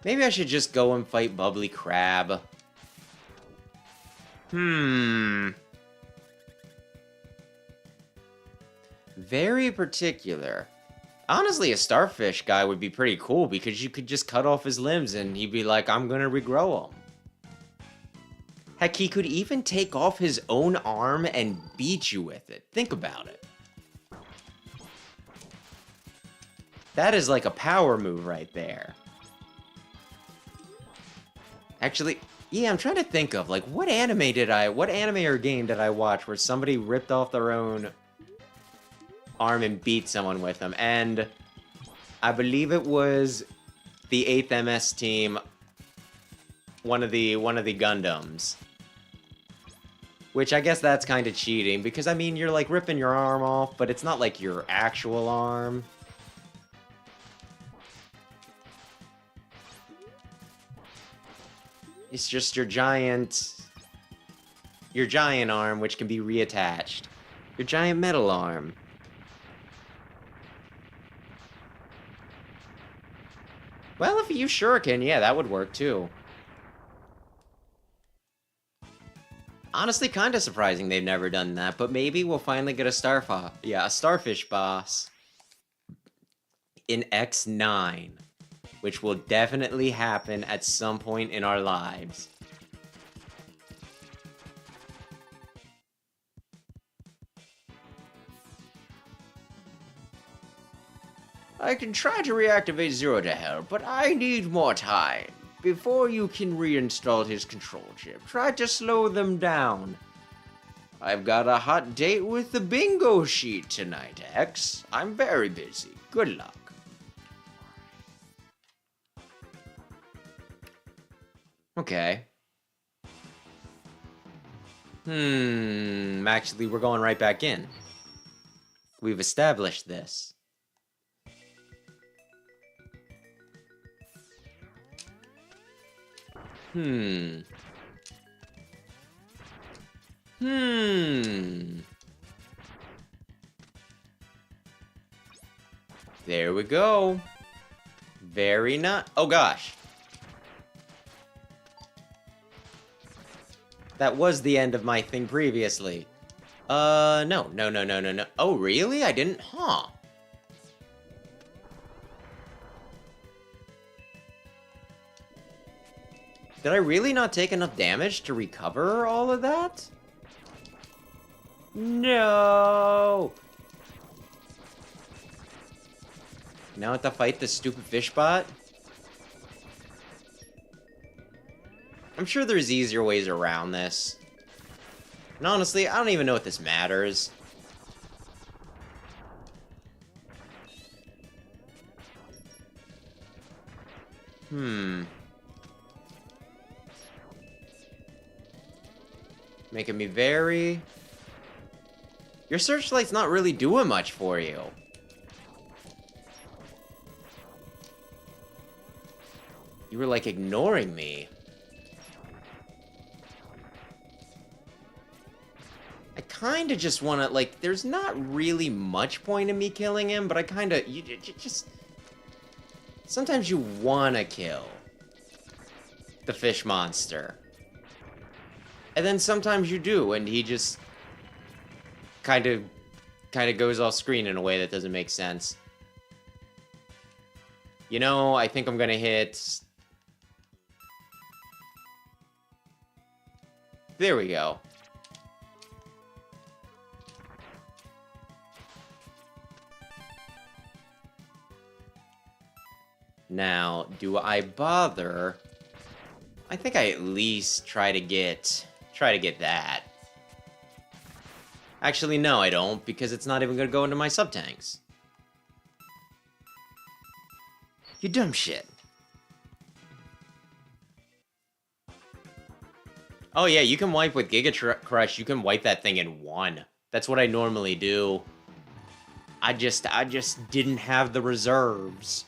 Maybe I should just go and fight Bubbly Crab. Very particular. Honestly, a starfish guy would be pretty cool because you could just cut off his limbs and he'd be like, I'm gonna regrow them. Heck, he could even take off his own arm and beat you with it. Think about it. That is like a power move right there. Actually, yeah, I'm trying to think of, like, what anime or game did I watch where somebody ripped off their own arm and beat someone with them? And I believe it was the 8th MS team, one of the Gundams. Which I guess that's kind of cheating, because I mean, you're like ripping your arm off, but it's not like your actual arm. It's just your giant arm, which can be reattached. Your giant metal arm. Well, if you use shuriken, yeah, that would work too. Honestly, kind of surprising they've never done that, but maybe we'll finally get a starfish boss in X9. Which will definitely happen at some point in our lives. I can try to reactivate Zero to help, but I need more time. Before you can reinstall his control chip, try to slow them down. I've got a hot date with the bingo sheet tonight, X. I'm very busy. Good luck. Okay. Actually, we're going right back in. We've established this. There we go. Very nice. Oh, gosh. That was the end of my thing previously. No. Oh, really? I didn't? Huh. Did I really not take enough damage to recover all of that? No! Now I have to fight this stupid fish bot? I'm sure there's easier ways around this. And honestly, I don't even know if this matters. Making me very... Your searchlight's not really doing much for you. You were, like, ignoring me. I kinda just wanna, like, there's not really much point in me killing him, but I kinda, you just... Sometimes you wanna kill the fish monster. And then sometimes you do, and he just kind of goes off screen in a way that doesn't make sense. You know, I think I'm gonna hit... There we go. Now, do I bother? I think I at least try to get that. Actually, no, I don't, because it's not even gonna go into my sub-tanks. You dumb shit. Oh yeah, you can wipe with Giga Crush. You can wipe that thing in one. That's what I normally do. I just didn't have the reserves.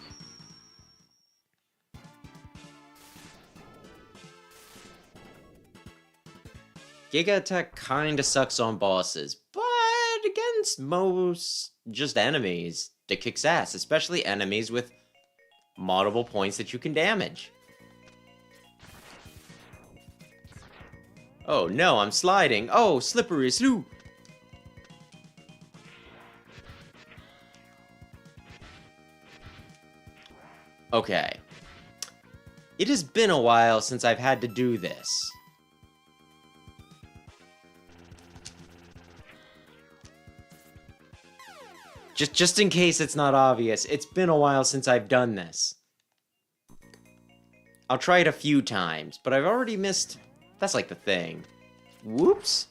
Giga Attack kinda sucks on bosses, but against most just enemies, it kicks ass, especially enemies with multiple points that you can damage. Oh no, I'm sliding. Oh, slippery slope. Okay. It has been a while since I've had to do this. Just in case it's not obvious, it's been a while since I've done this. I'll try it a few times, but I've already missed... That's like the thing. Whoops.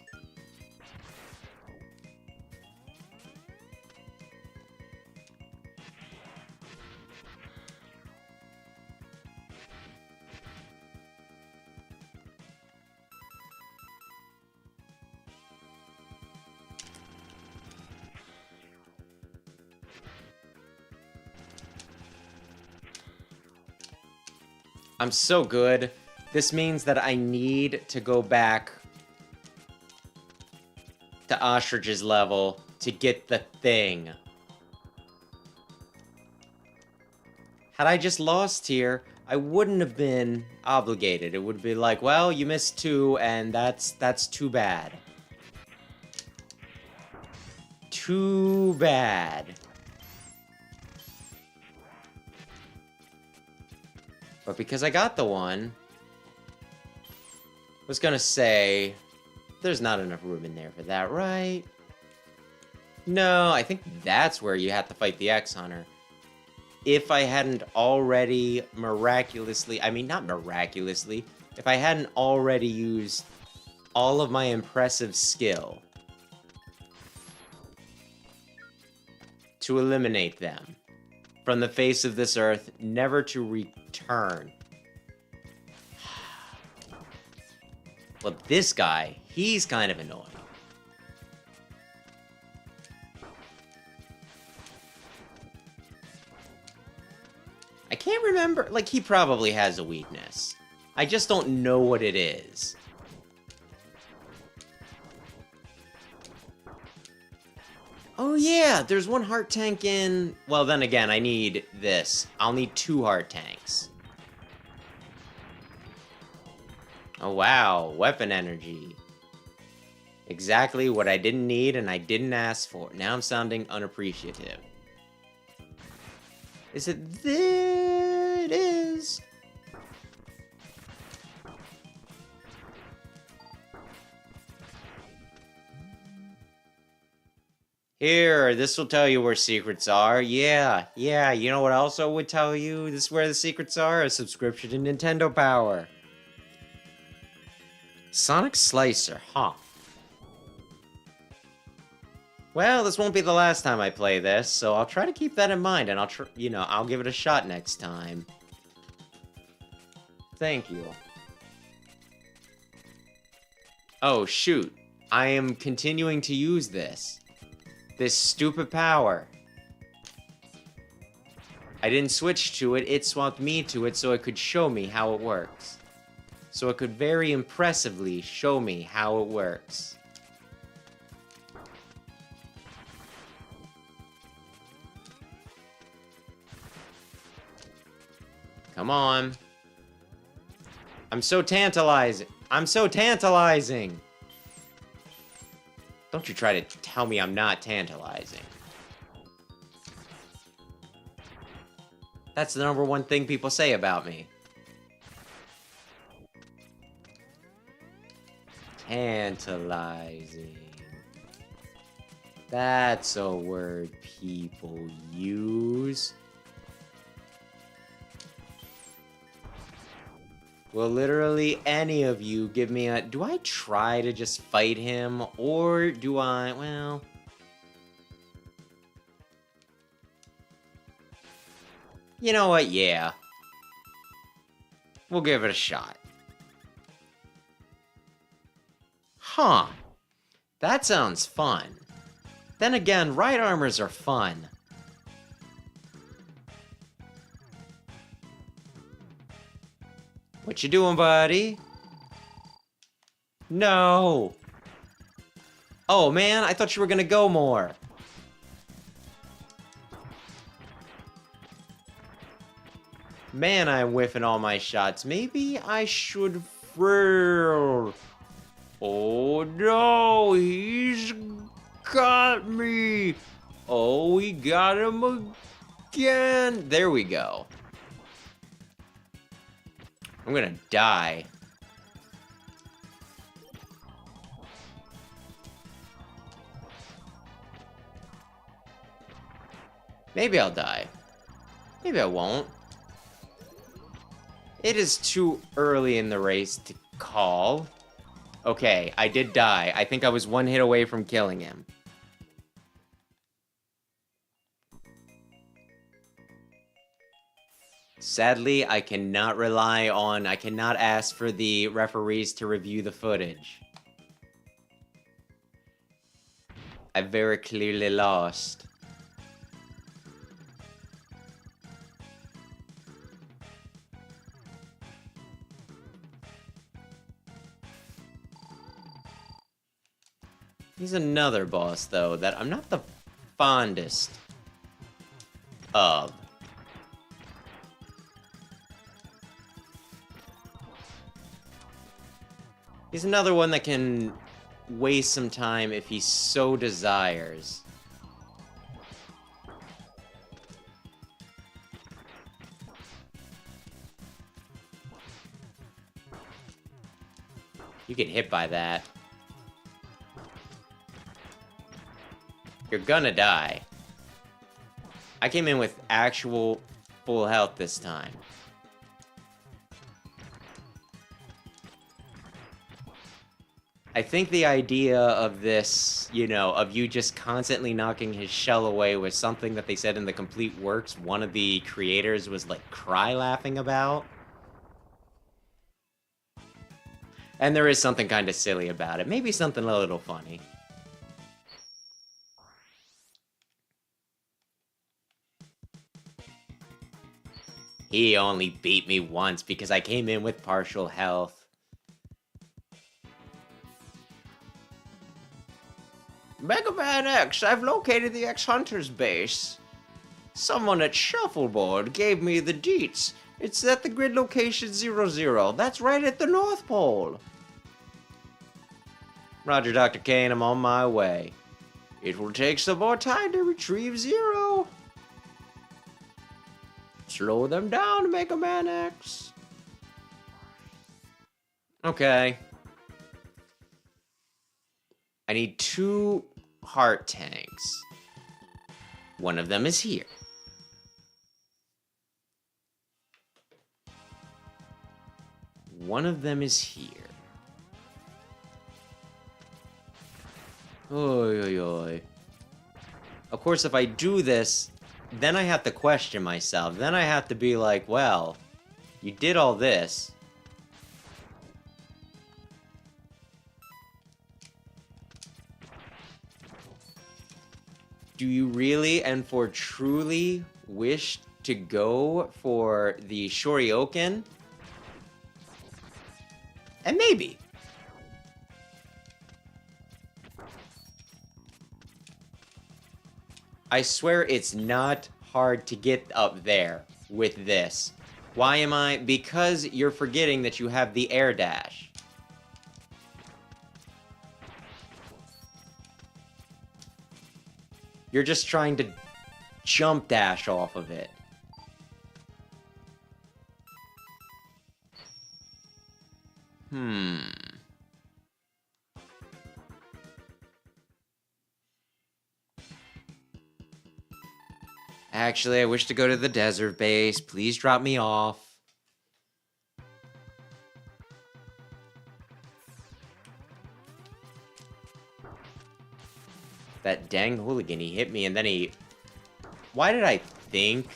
I'm so good. This means that I need to go back to Ostrich's level to get the thing. Had I just lost here, I wouldn't have been obligated. It would be like, well, you missed 2, and that's too bad. Too bad. But because I got the one, I was gonna say, there's not enough room in there for that, right? No, I think that's where you have to fight the X-Hunter. If I hadn't already miraculously, I mean, not miraculously, if I hadn't already used all of my impressive skill to eliminate them from the face of this earth, never to return. Well, this guy, he's kind of annoying. I can't remember, like, he probably has a weakness. I just don't know what it is. Oh yeah, there's one heart tank in... Well, then again, I need this. I'll need 2 heart tanks. Oh wow, weapon energy. Exactly what I didn't need and I didn't ask for. Now I'm sounding unappreciative. Is it there? It is. Here, this will tell you where secrets are. Yeah, you know what also would tell you this is where the secrets are? A subscription to Nintendo Power. Sonic Slicer, huh? Well, this won't be the last time I play this, so I'll try to keep that in mind, and I'll give it a shot next time. Thank you. Oh, shoot. I am continuing to use this. This stupid power. I didn't switch to it, it swapped me to it so it could show me how it works. So it could very impressively show me how it works. Come on. I'm so tantalizing. I'm so tantalizing. Don't you try to tell me I'm not tantalizing. That's the #1 thing people say about me. Tantalizing. That's a word people use. Will literally any of you give me a... Do I try to just fight him, or do I... Well... You know what? Yeah. We'll give it a shot. Huh. That sounds fun. Then again, right armors are fun. What you doing, buddy? No! Oh, man, I thought you were gonna go more. Man, I'm whiffing all my shots. Maybe I should... Oh, no! He's got me! Oh, we got him again! There we go. I'm gonna die. Maybe I'll die. Maybe I won't. It is too early in the race to call. Okay, I did die. I think I was 1 hit away from killing him. Sadly, I cannot ask for the referees to review the footage. I very clearly lost. He's another boss, though, that I'm not the fondest of. He's another one that can waste some time if he so desires. You get hit by that. You're gonna die. I came in with actual full health this time. I think the idea of this, you know, of you just constantly knocking his shell away was something that they said in the Complete Works one of the creators was, like, cry laughing about. And there is something kind of silly about it. Maybe something a little funny. He only beat me once because I came in with partial health. Mega Man X, I've located the X-Hunter's base. Someone at Shuffleboard gave me the deets. It's at the grid location 00. That's right at the North Pole. Roger, Dr. Kane, I'm on my way. It will take some more time to retrieve 0. Slow them down, Mega Man X. Okay. I need 2 heart tanks. One of them is here. One of them is here. Oy, oy, oy. Of course, if I do this, then I have to question myself. Then I have to be like, well, you did all this. Do you really and for truly wish to go for the Shoryuken? And maybe. I swear it's not hard to get up there with this. Why am I? Because you're forgetting that you have the air dash. You're just trying to jump dash off of it. Actually, I wish to go to the desert base. Please drop me off. That dang hooligan, he hit me and then he... Why did I think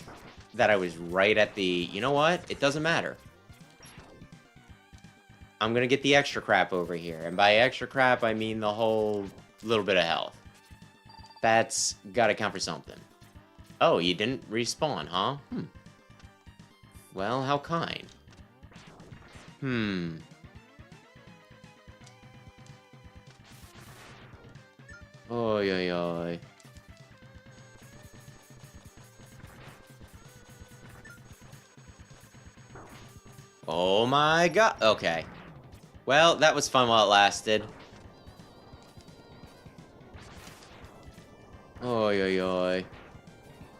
that I was right at the... You know what? It doesn't matter. I'm gonna get the extra crap over here. And by extra crap, I mean the whole little bit of health. That's gotta count for something. Oh, you didn't respawn, huh? Well, how kind. Oy, oy, oy. Oh my god. Okay. Well, that was fun while it lasted. Oy, oy, oy.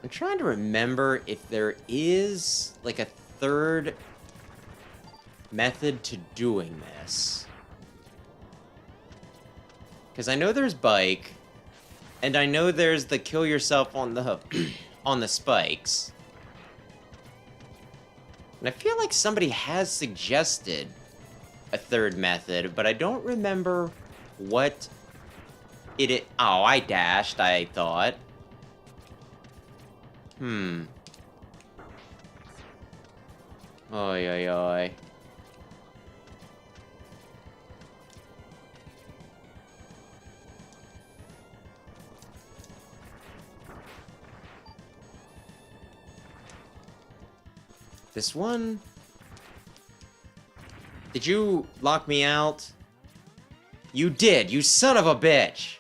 I'm trying to remember if there is, like, a third method to doing this. Because I know there's bike, and I know there's the kill yourself on the on the spikes. And I feel like somebody has suggested a third method, but I don't remember what it is. Oh, I dashed, I thought. Oy, oy, oy. This one? Did you lock me out? You did, you son of a bitch!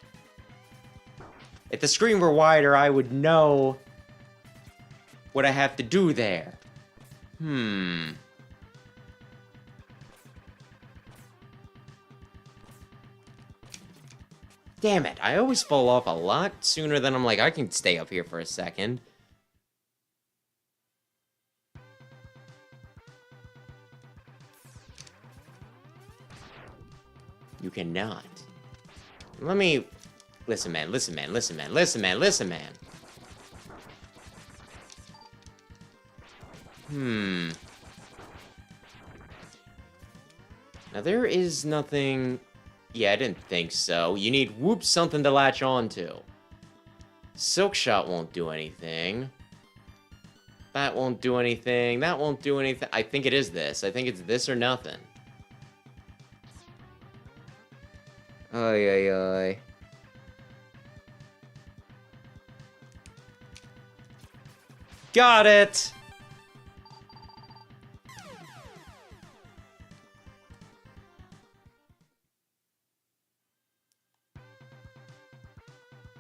If the screen were wider, I would know what I have to do there. Damn it, I always fall off a lot sooner than I'm like, I can stay up here for a second. You cannot. Let me... Listen, man, listen, man, listen, man, listen, man, listen, man. Now there is nothing... Yeah, I didn't think so. You need whoop something to latch onto. Silk Shot won't do anything. That won't do anything. That won't do anything. I think it is this. I think it's this or nothing. Ay, ay, ay. Got it!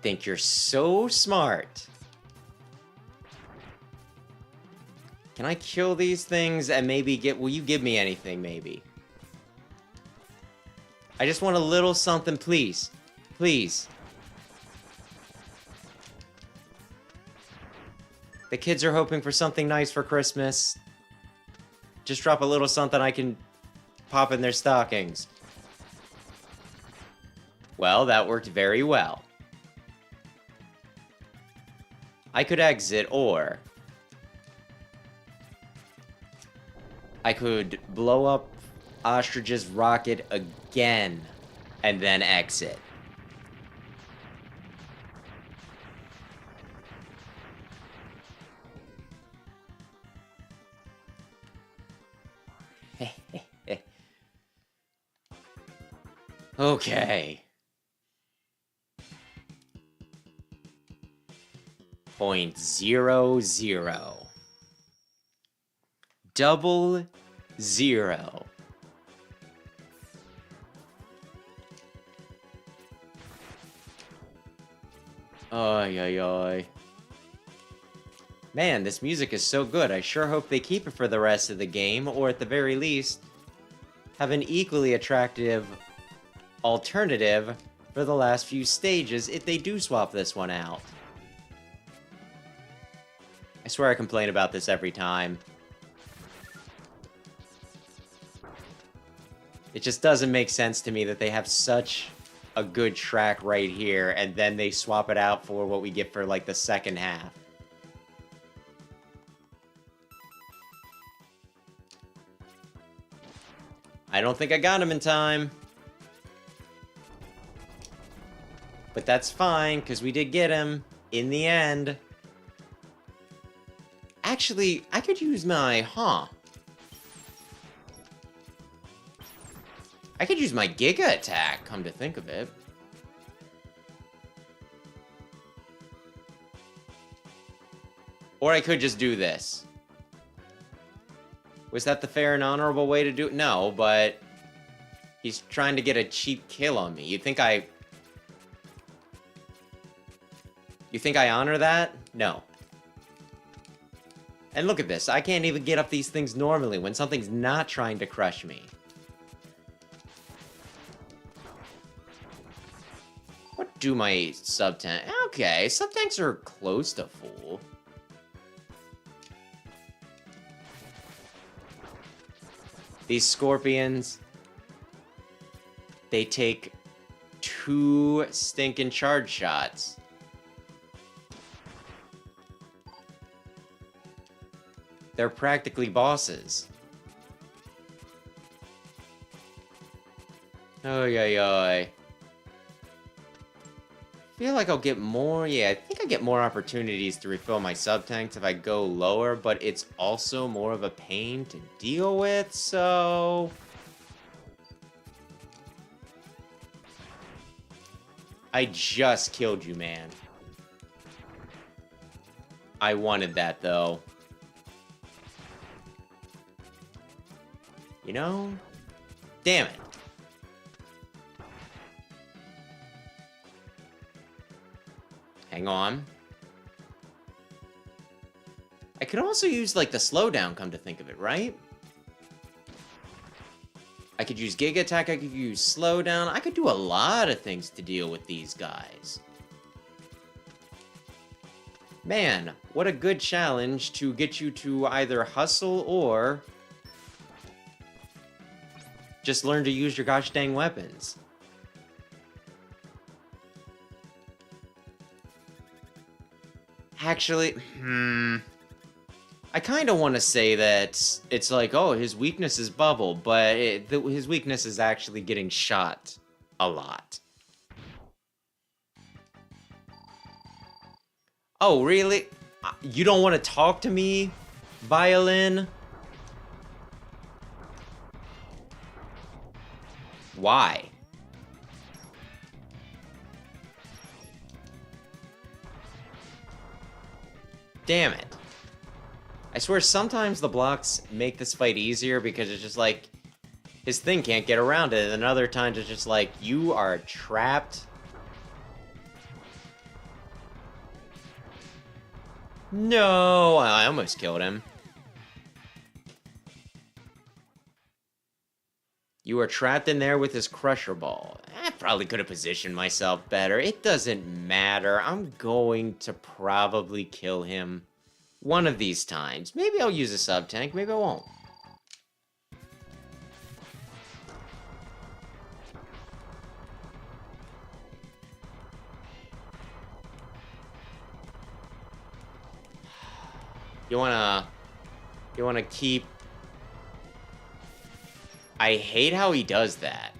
Think you're so smart. Can I kill these things and maybe get... Will you give me anything, maybe? I just want a little something, please. Please. The kids are hoping for something nice for Christmas. Just drop a little something I can pop in their stockings. Well, that worked very well. I could exit, or I could blow up Ostrich's rocket again and then exit. Okay. 0.00. 00. Ay, ay, ay. Man, this music is so good. I sure hope they keep it for the rest of the game, or at the very least, have an equally attractive alternative for the last few stages if they do swap this one out. I swear I complain about this every time. It just doesn't make sense to me that they have such a good track right here, and then they swap it out for what we get for, like, the second half. I don't think I got him in time. But that's fine, because we did get him in the end. Actually, I could use my... I could use my Giga attack, come to think of it. Or I could just do this. Was that the fair and honorable way to do it? No, but... he's trying to get a cheap kill on me. You think I honor that? No. And look at this. I can't even get up these things normally when something's not trying to crush me. What do my sub-tank? Okay, sub-tanks are close to full. These scorpions, they take 2 stinking charge shots. They're practically bosses. Oy, oy, oy. Feel like I'll get more... yeah, I think I get more opportunities to refill my sub-tanks if I go lower, but it's also more of a pain to deal with, so... I just killed you, man. I wanted that, though. You know? Damn it. Hang on. I could also use, like, the slowdown, come to think of it, right? I could use Giga Attack, I could use slowdown. I could do a lot of things to deal with these guys. Man, what a good challenge to get you to either hustle or just learn to use your gosh dang weapons. Actually, I kind of want to say that it's like, oh, his weakness is bubble, but his weakness is actually getting shot a lot. Oh, really? You don't want to talk to me, Violin? Why? Damn it. I swear sometimes the blocks make this fight easier because it's just like, his thing can't get around it, and other times it's just like, you are trapped. No, I almost killed him. You are trapped in there with his Crusher Ball. I probably could have positioned myself better. It doesn't matter. I'm going to probably kill him one of these times. Maybe I'll use a sub-tank, maybe I won't. You wanna keep... I hate how he does that.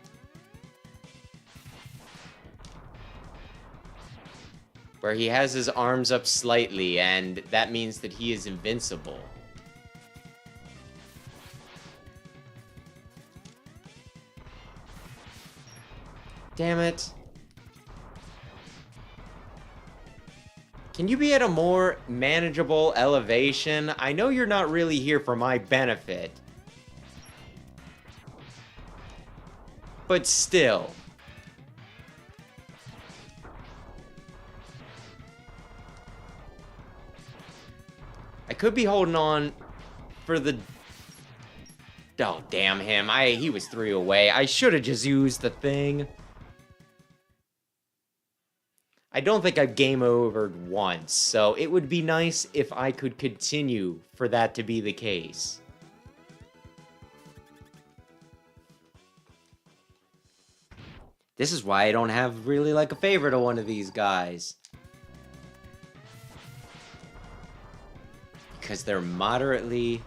Where he has his arms up slightly, and that means that he is invincible. Damn it. Can you be at a more manageable elevation? I know you're not really here for my benefit. But still. I could be holding on for the... Oh, damn him. He was 3 away. I should have just used the thing. I don't think I've game overed once, so it would be nice if I could continue for that to be the case. This is why I don't have really like a favorite of one of these guys. Because they're moderately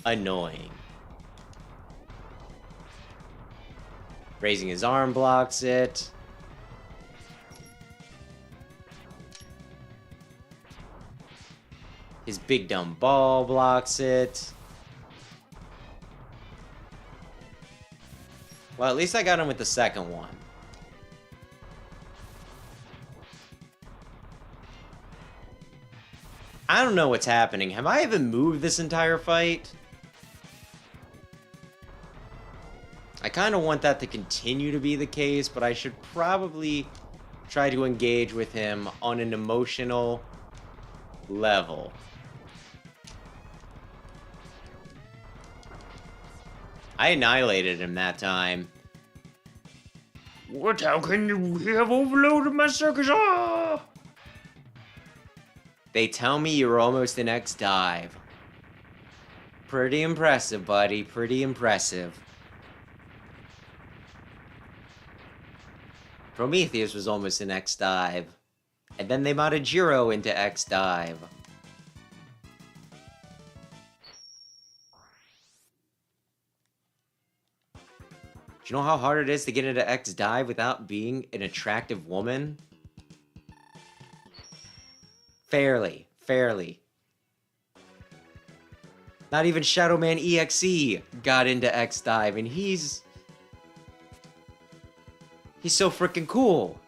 annoying. Raising his arm blocks it. His big dumb ball blocks it. Well, at least I got him with the second one. I don't know what's happening. Have I even moved this entire fight? I kind of want that to continue to be the case, but I should probably try to engage with him on an emotional level. I annihilated him that time. What? How can you have overloaded my circus? Ah! They tell me you're almost an X dive. Pretty impressive, buddy. Pretty impressive. Prometheus was almost an X dive. And then they modded Jiro into X dive. Do you know how hard it is to get into X dive without being an attractive woman? Fairly. Not even Shadowman EXE got into X dive, and he's so freaking cool.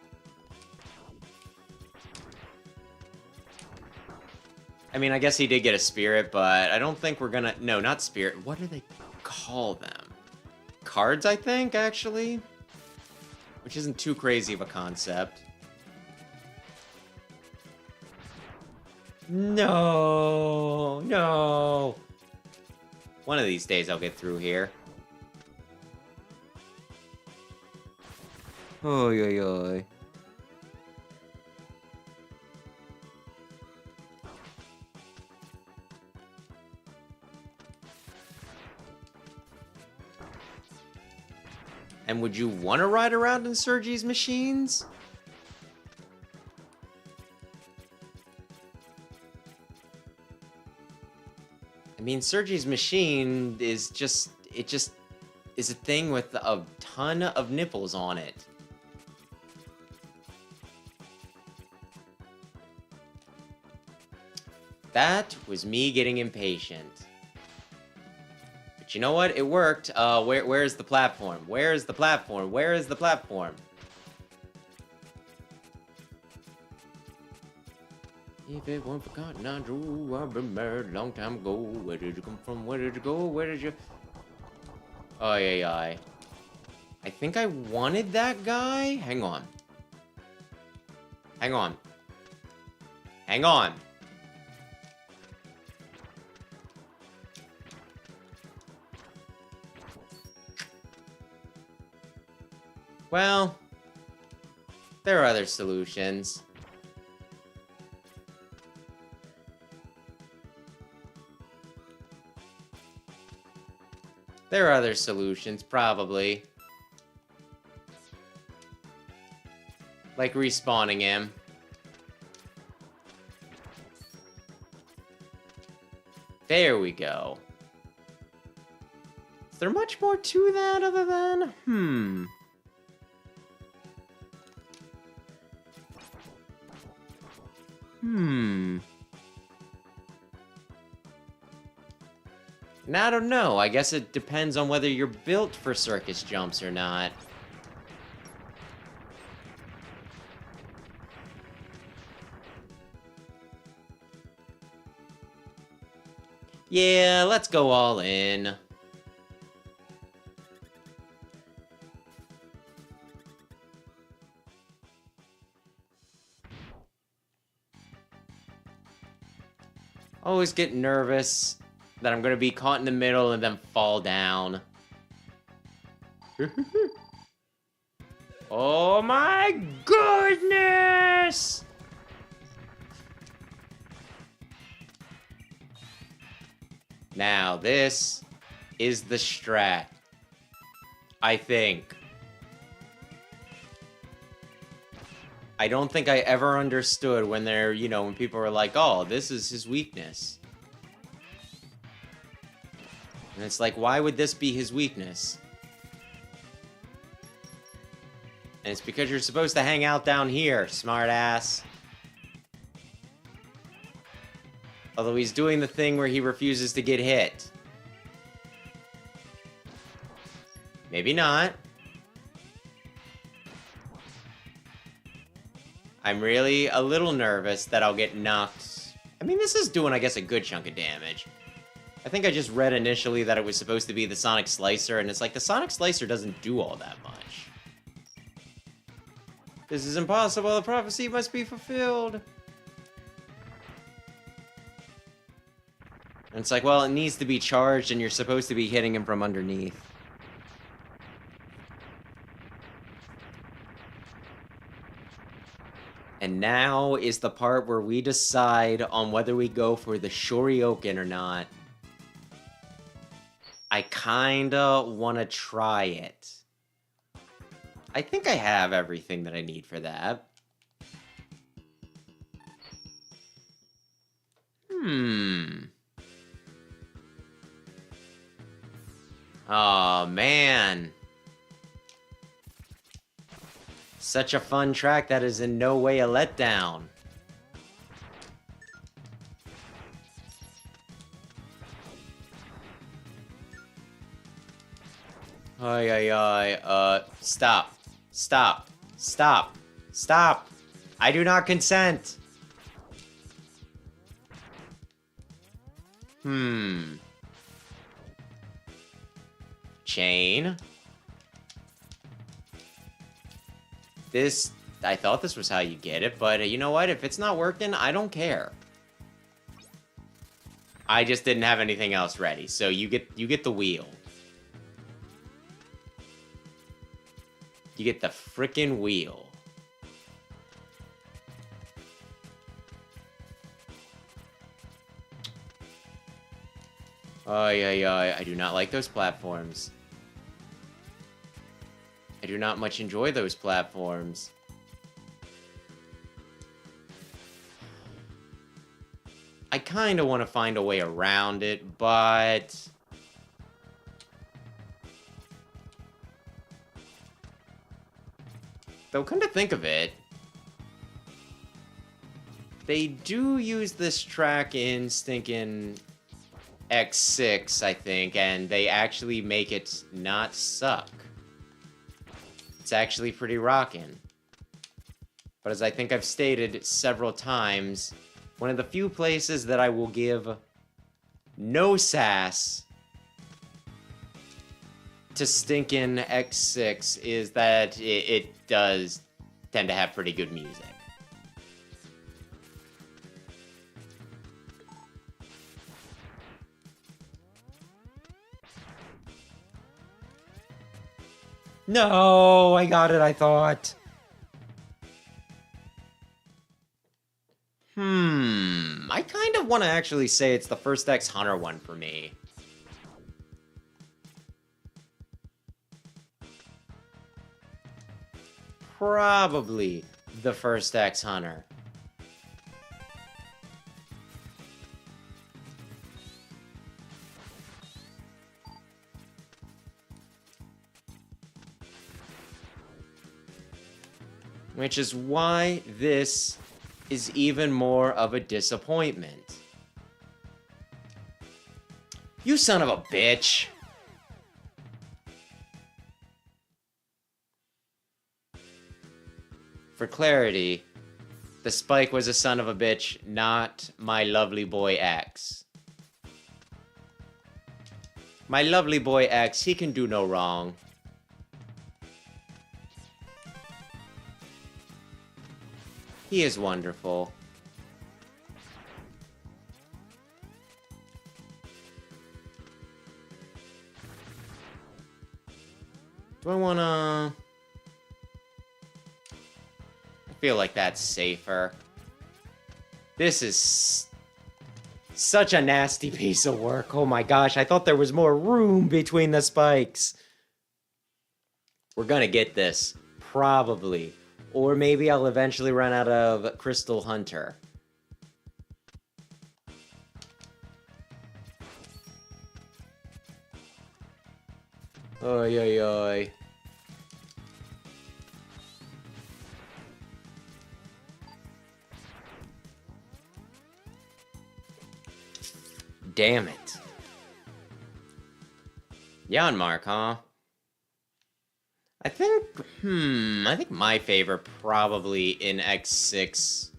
I mean, I guess he did get a spirit, but I don't think we're gonna... No, not spirit. What do they call them? Cards, I think, actually? Which isn't too crazy of a concept. No! One of these days I'll get through here. Oy, oy, oy. And would you want to ride around in Sergi's machines? I mean, Sergi's machine is just... It just is a thing with a ton of nipples on it. That was me getting impatient. But you know what? It worked. Where's the platform? Where's the platform? Where is the platform? If it weren't for Cotton Eye Drew, I've been married a long time ago. Where did you come from? Where did you go? Where did you... Oh, yeah. I think I wanted that guy. Hang on. Hang on. Well, there are other solutions. There are other solutions, probably. Like respawning him. There we go. Is there much more to that other than... Now, I don't know. I guess it depends on whether you're built for circus jumps or not. Yeah, let's go all in. Always get nervous that I'm gonna be caught in the middle and then fall down. Oh my goodness! Now, this is the strat. I think. I don't think I ever understood when they're, when people are like, oh, this is his weakness. And it's like, why would this be his weakness? And it's because you're supposed to hang out down here, smart ass. Although he's doing the thing where he refuses to get hit. Maybe not. I'm really a little nervous that I'll get knocked. I mean, this is doing, I guess, a good chunk of damage. I think I just read initially that it was supposed to be the Sonic Slicer, and it's like, the Sonic Slicer doesn't do all that much. This is impossible. The prophecy must be fulfilled. And it's like, well, it needs to be charged, and you're supposed to be hitting him from underneath. And now is the part where we decide on whether we go for the Shoryuken or not. I kinda wanna try it. I think I have everything that I need for that. Oh, man. Such a fun track that is in no way a letdown. Stop. Stop. Stop. Stop. I do not consent. Chain. I thought this was how you get it, but you know what? If it's not working, I don't care. I just didn't have anything else ready, so you get the wheel. You get the frickin' wheel. I do not like those platforms. I do not much enjoy those platforms. I kind of want to find a way around it, but... Though, come to think of it, they do use this track in stinking X6, I think, and they actually make it not suck. It's actually pretty rockin'. But as I think I've stated several times, one of the few places that I will give no sass to stinkin' X6 is that it does tend to have pretty good music. No, I got it, I thought. I kind of want to actually say it's the first X Hunter one for me. Probably the first X Hunter. Which is why this is even more of a disappointment. You son of a bitch! For clarity, the Spike was a son of a bitch, not my lovely boy X. My lovely boy X, he can do no wrong. He is wonderful. Do I wanna... feel like that's safer. This is such a nasty piece of work. Oh my gosh, I thought there was more room between the spikes. We're gonna get this. Probably. Or maybe I'll eventually run out of Crystal Hunter. Oy, oy, oy. Damn it. Yanmark, huh? I think my favorite probably in X6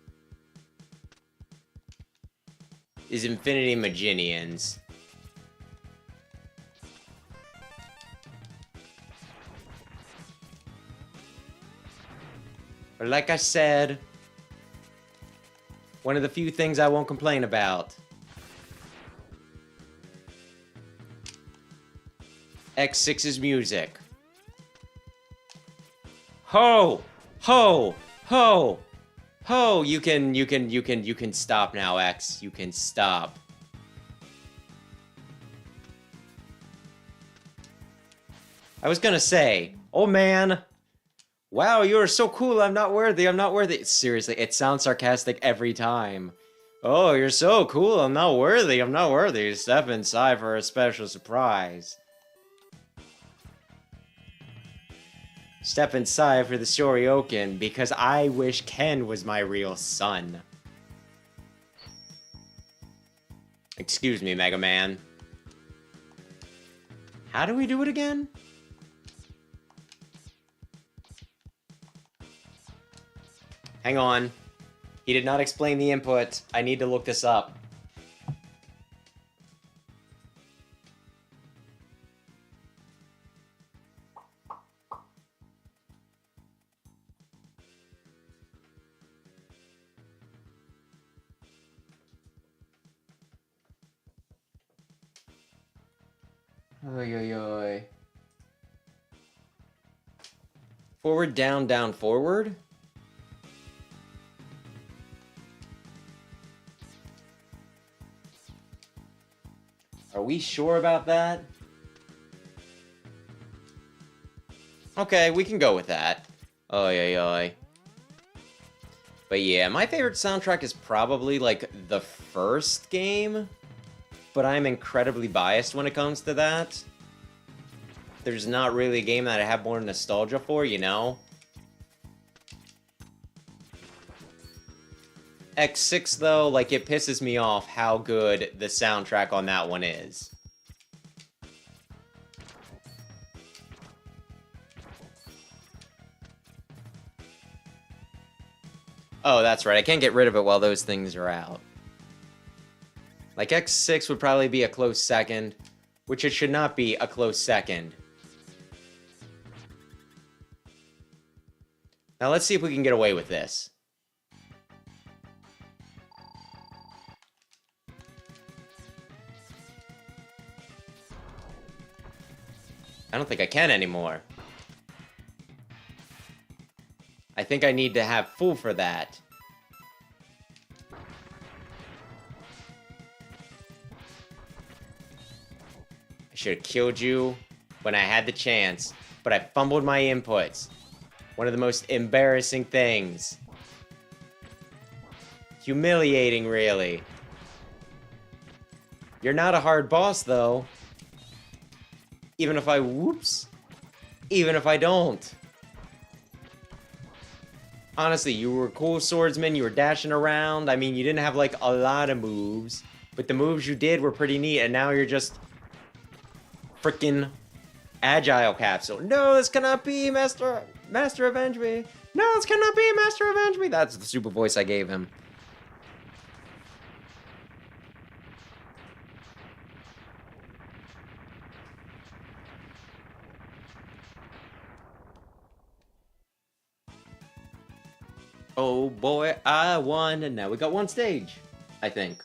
is Infinity Maginians. But like I said, one of the few things I won't complain about. X6's music. Ho! Ho! Ho! Ho! You can stop now, X. You can stop. I was gonna say, oh man, wow, you're so cool, I'm not worthy, I'm not worthy. Seriously, it sounds sarcastic every time. Oh, you're so cool, I'm not worthy, I'm not worthy. Step inside for a special surprise. Step inside for the Shoryuken because I wish Ken was my real son. Excuse me, Mega Man. How do we do it again? Hang on. He did not explain the input. I need to look this up. Oy, oy, oy. Forward, down, down, forward? Are we sure about that? Okay, we can go with that. Oy, oy, oy. But yeah, my favorite soundtrack is probably, like, the first game. But I'm incredibly biased when it comes to that. There's not really a game that I have more nostalgia for, you know? X6, though, like, it pisses me off how good the soundtrack on that one is. Oh, that's right, I can't get rid of it while those things are out. Like, X6 would probably be a close second, which it should not be a close second. Now let's see if we can get away with this. I don't think I can anymore. I think I need to have full for that. I should have killed you when I had the chance, but I fumbled my inputs. One of the most embarrassing things. Humiliating, really. You're not a hard boss, though. Even if I whoops. Even if I don't. Honestly, you were a cool swordsman, you were dashing around. I mean, you didn't have, like, a lot of moves. But the moves you did were pretty neat, and now you're just... frickin' Agile Capsule. No, this cannot be, Master Avenge Me. No, this cannot be, Master Avenge Me. That's the super voice I gave him. Oh boy, I won, and now we got one stage, I think.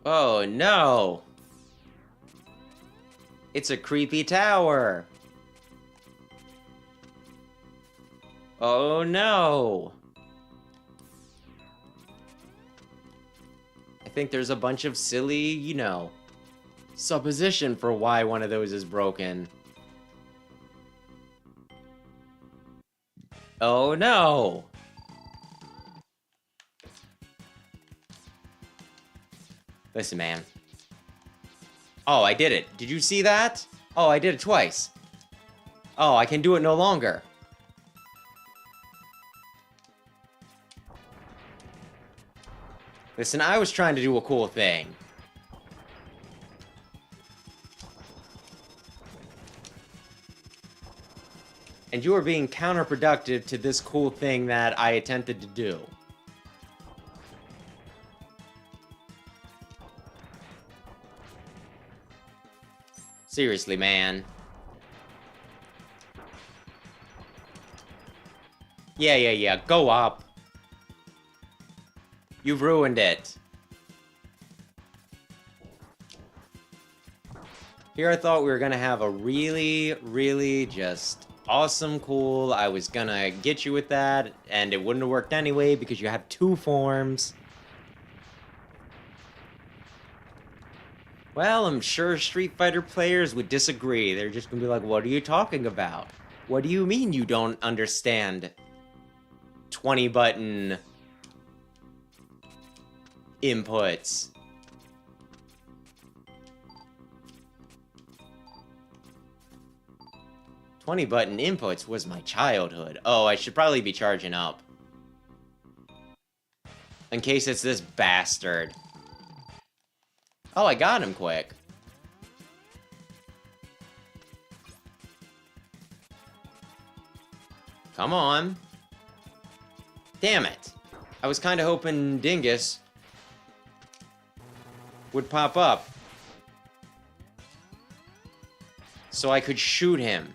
Oh no! It's a creepy tower! Oh no! I think there's a bunch of silly, you know, supposition for why one of those is broken. Oh no! Listen, man. Oh, I did it. Did you see that? Oh, I did it twice. Oh, I can do it no longer. Listen, I was trying to do a cool thing. And you are being counterproductive to this cool thing that I attempted to do. Seriously, man. Yeah. Go up. You've ruined it. Here I thought we were gonna have a really just awesome, cool. I was gonna get you with that, and it wouldn't have worked anyway because you have 2 forms. Well, I'm sure Street Fighter players would disagree. They're just gonna be like, what are you talking about? What do you mean you don't understand 20-button inputs? "20-button inputs was my childhood." Oh, I should probably be charging up. In case it's this bastard. Oh, I got him quick. Come on. Damn it. I was kind of hoping Dingus would pop up so I could shoot him.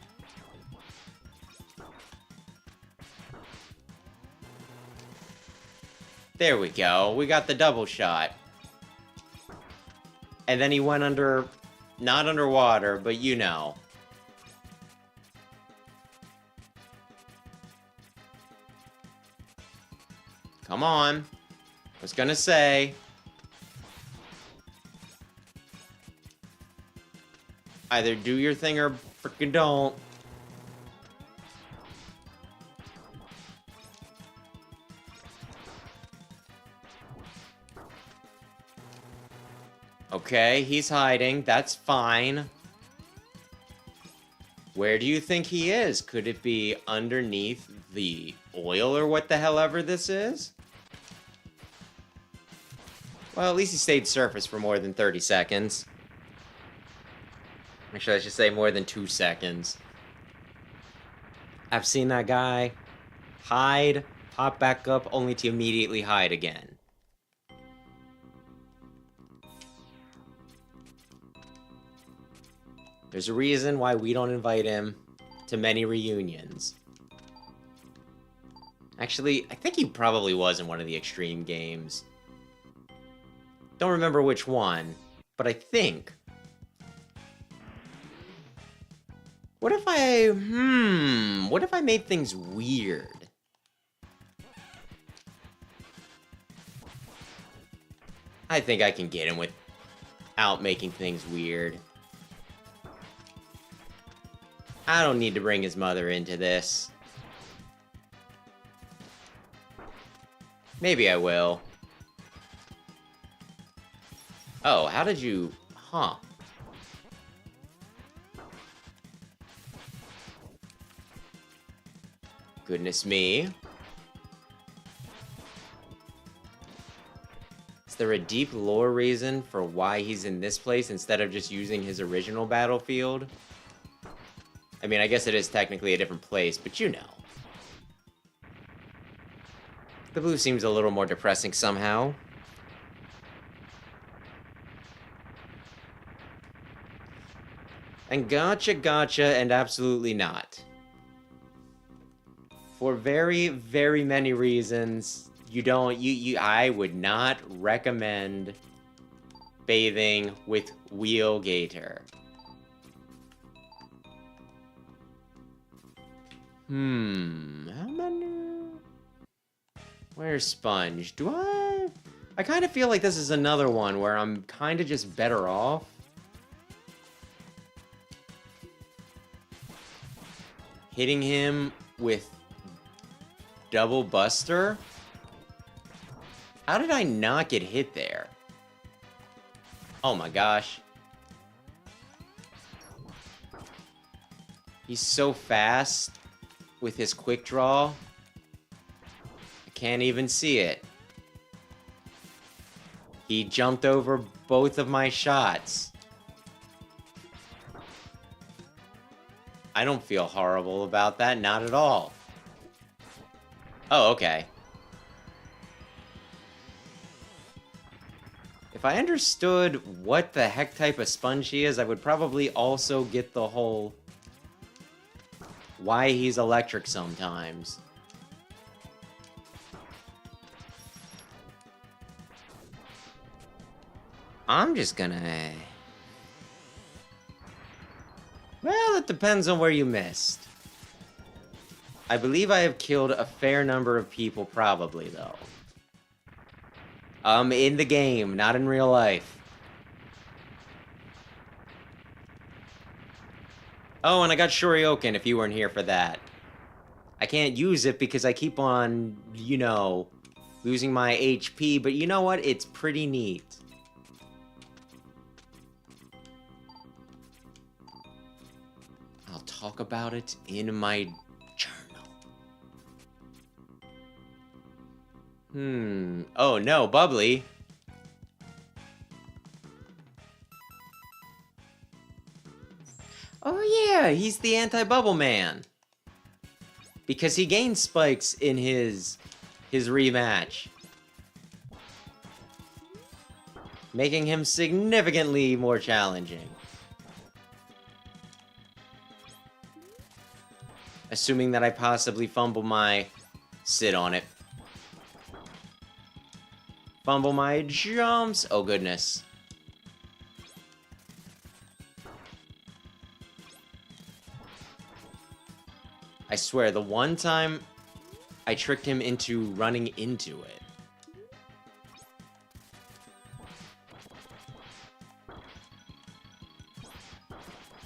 There we go. We got the double shot. And then he went under... not underwater, but you know. Come on. I was gonna say... either do your thing or frickin' don't. Okay, he's hiding. That's fine. Where do you think he is? Could it be underneath the oil or what the hell ever this is? Well, at least he stayed surface for more than 30 seconds. Actually, I should say more than 2 seconds. I've seen that guy hide, pop back up, only to immediately hide again. There's a reason why we don't invite him to many reunions. Actually, I think he probably was in one of the Extreme games. Don't remember which one, but I think... What if I made things weird? I think I can get him without making things weird. I don't need to bring his mother into this. Maybe I will. Oh, how did you... Huh. Goodness me. Is there a deep lore reason for why he's in this place instead of just using his original battlefield? I mean, I guess it is technically a different place, but you know. The blue seems a little more depressing somehow. And gotcha, and absolutely not. For very, very many reasons, I would not recommend bathing with Wheel Gator. How many? Where's Sponge? I kind of feel like this is another one where I'm kind of just better off. Hitting him with Double Buster? How did I not get hit there? Oh my gosh. He's so fast with his quick draw. I can't even see it. He jumped over both of my shots. I don't feel horrible about that, not at all. Oh, okay. If I understood what the heck type of sponge he is, I would probably also get the whole why he's electric sometimes. I'm just gonna... Well, it depends on where you missed. I believe I have killed a fair number of people, probably, though. In the game, not in real life. Oh, and I got Shoryuken if you weren't here for that. I can't use it because I keep on, you know, losing my HP, but you know what? It's pretty neat. I'll talk about it in my journal. Oh no, Bubbly. Oh yeah, he's the anti-bubble man. Because he gained spikes in his rematch. Making him significantly more challenging. Assuming that I possibly fumble my... Sit on it. Fumble my jumps. Oh, goodness. I swear, the one time I tricked him into running into it.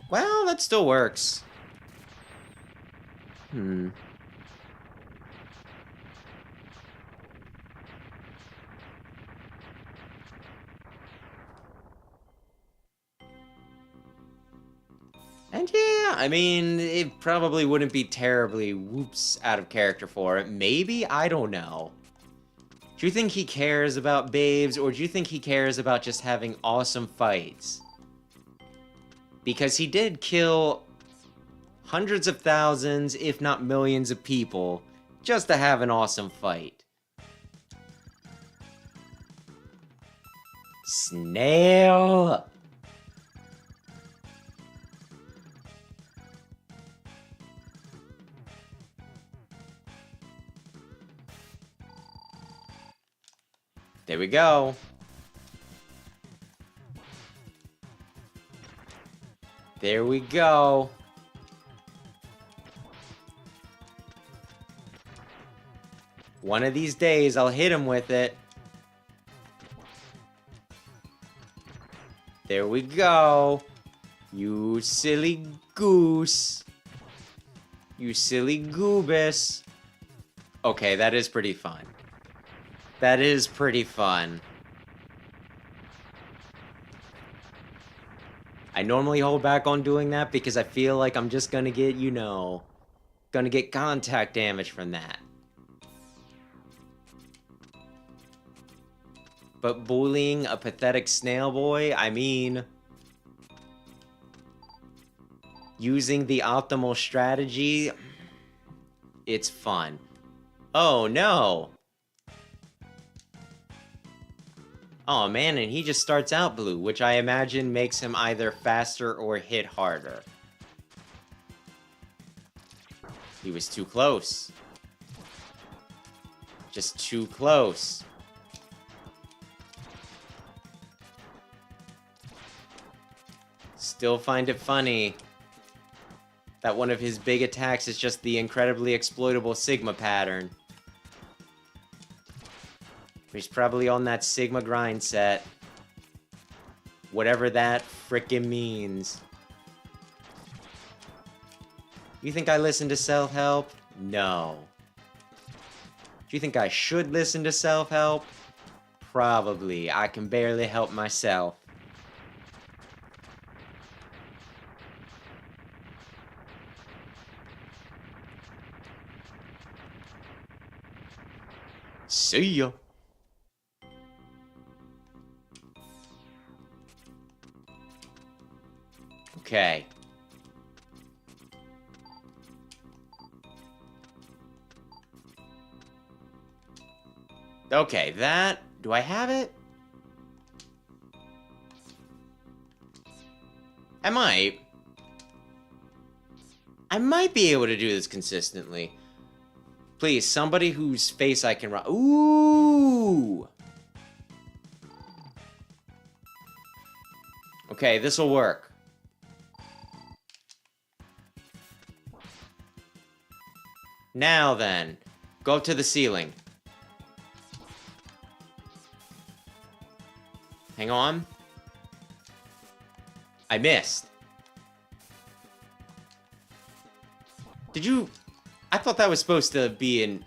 Well, that still works. And yeah, I mean, it probably wouldn't be terribly whoops out of character for it. Maybe? I don't know. Do you think he cares about babes, or do you think he cares about just having awesome fights? Because he did kill hundreds of thousands, if not millions of people, just to have an awesome fight. Snail! There we go. There we go. One of these days, I'll hit him with it. There we go. You silly goose. You silly goobus. Okay, that is pretty fun. That is pretty fun. I normally hold back on doing that because I feel like I'm just gonna get, you know, gonna get contact damage from that. But bullying a pathetic snail boy, I mean... Using the optimal strategy, it's fun. Oh no! Oh man, and he just starts out blue, which I imagine makes him either faster or hit harder. He was too close. Just too close. still find it funny that one of his big attacks is just the incredibly exploitable Sigma pattern. He's probably on that Sigma grind set. Whatever that frickin' means. You think I listen to self-help? No. Do you think I should listen to self-help? Probably. I can barely help myself. See ya. Okay. Okay, that... Do I have it? I might. I might be able to do this consistently. Please, somebody whose face I can... Ooh! Okay, this'll work. Now then, go up to the ceiling. Hang on. I missed. Did you... I thought that was supposed to be an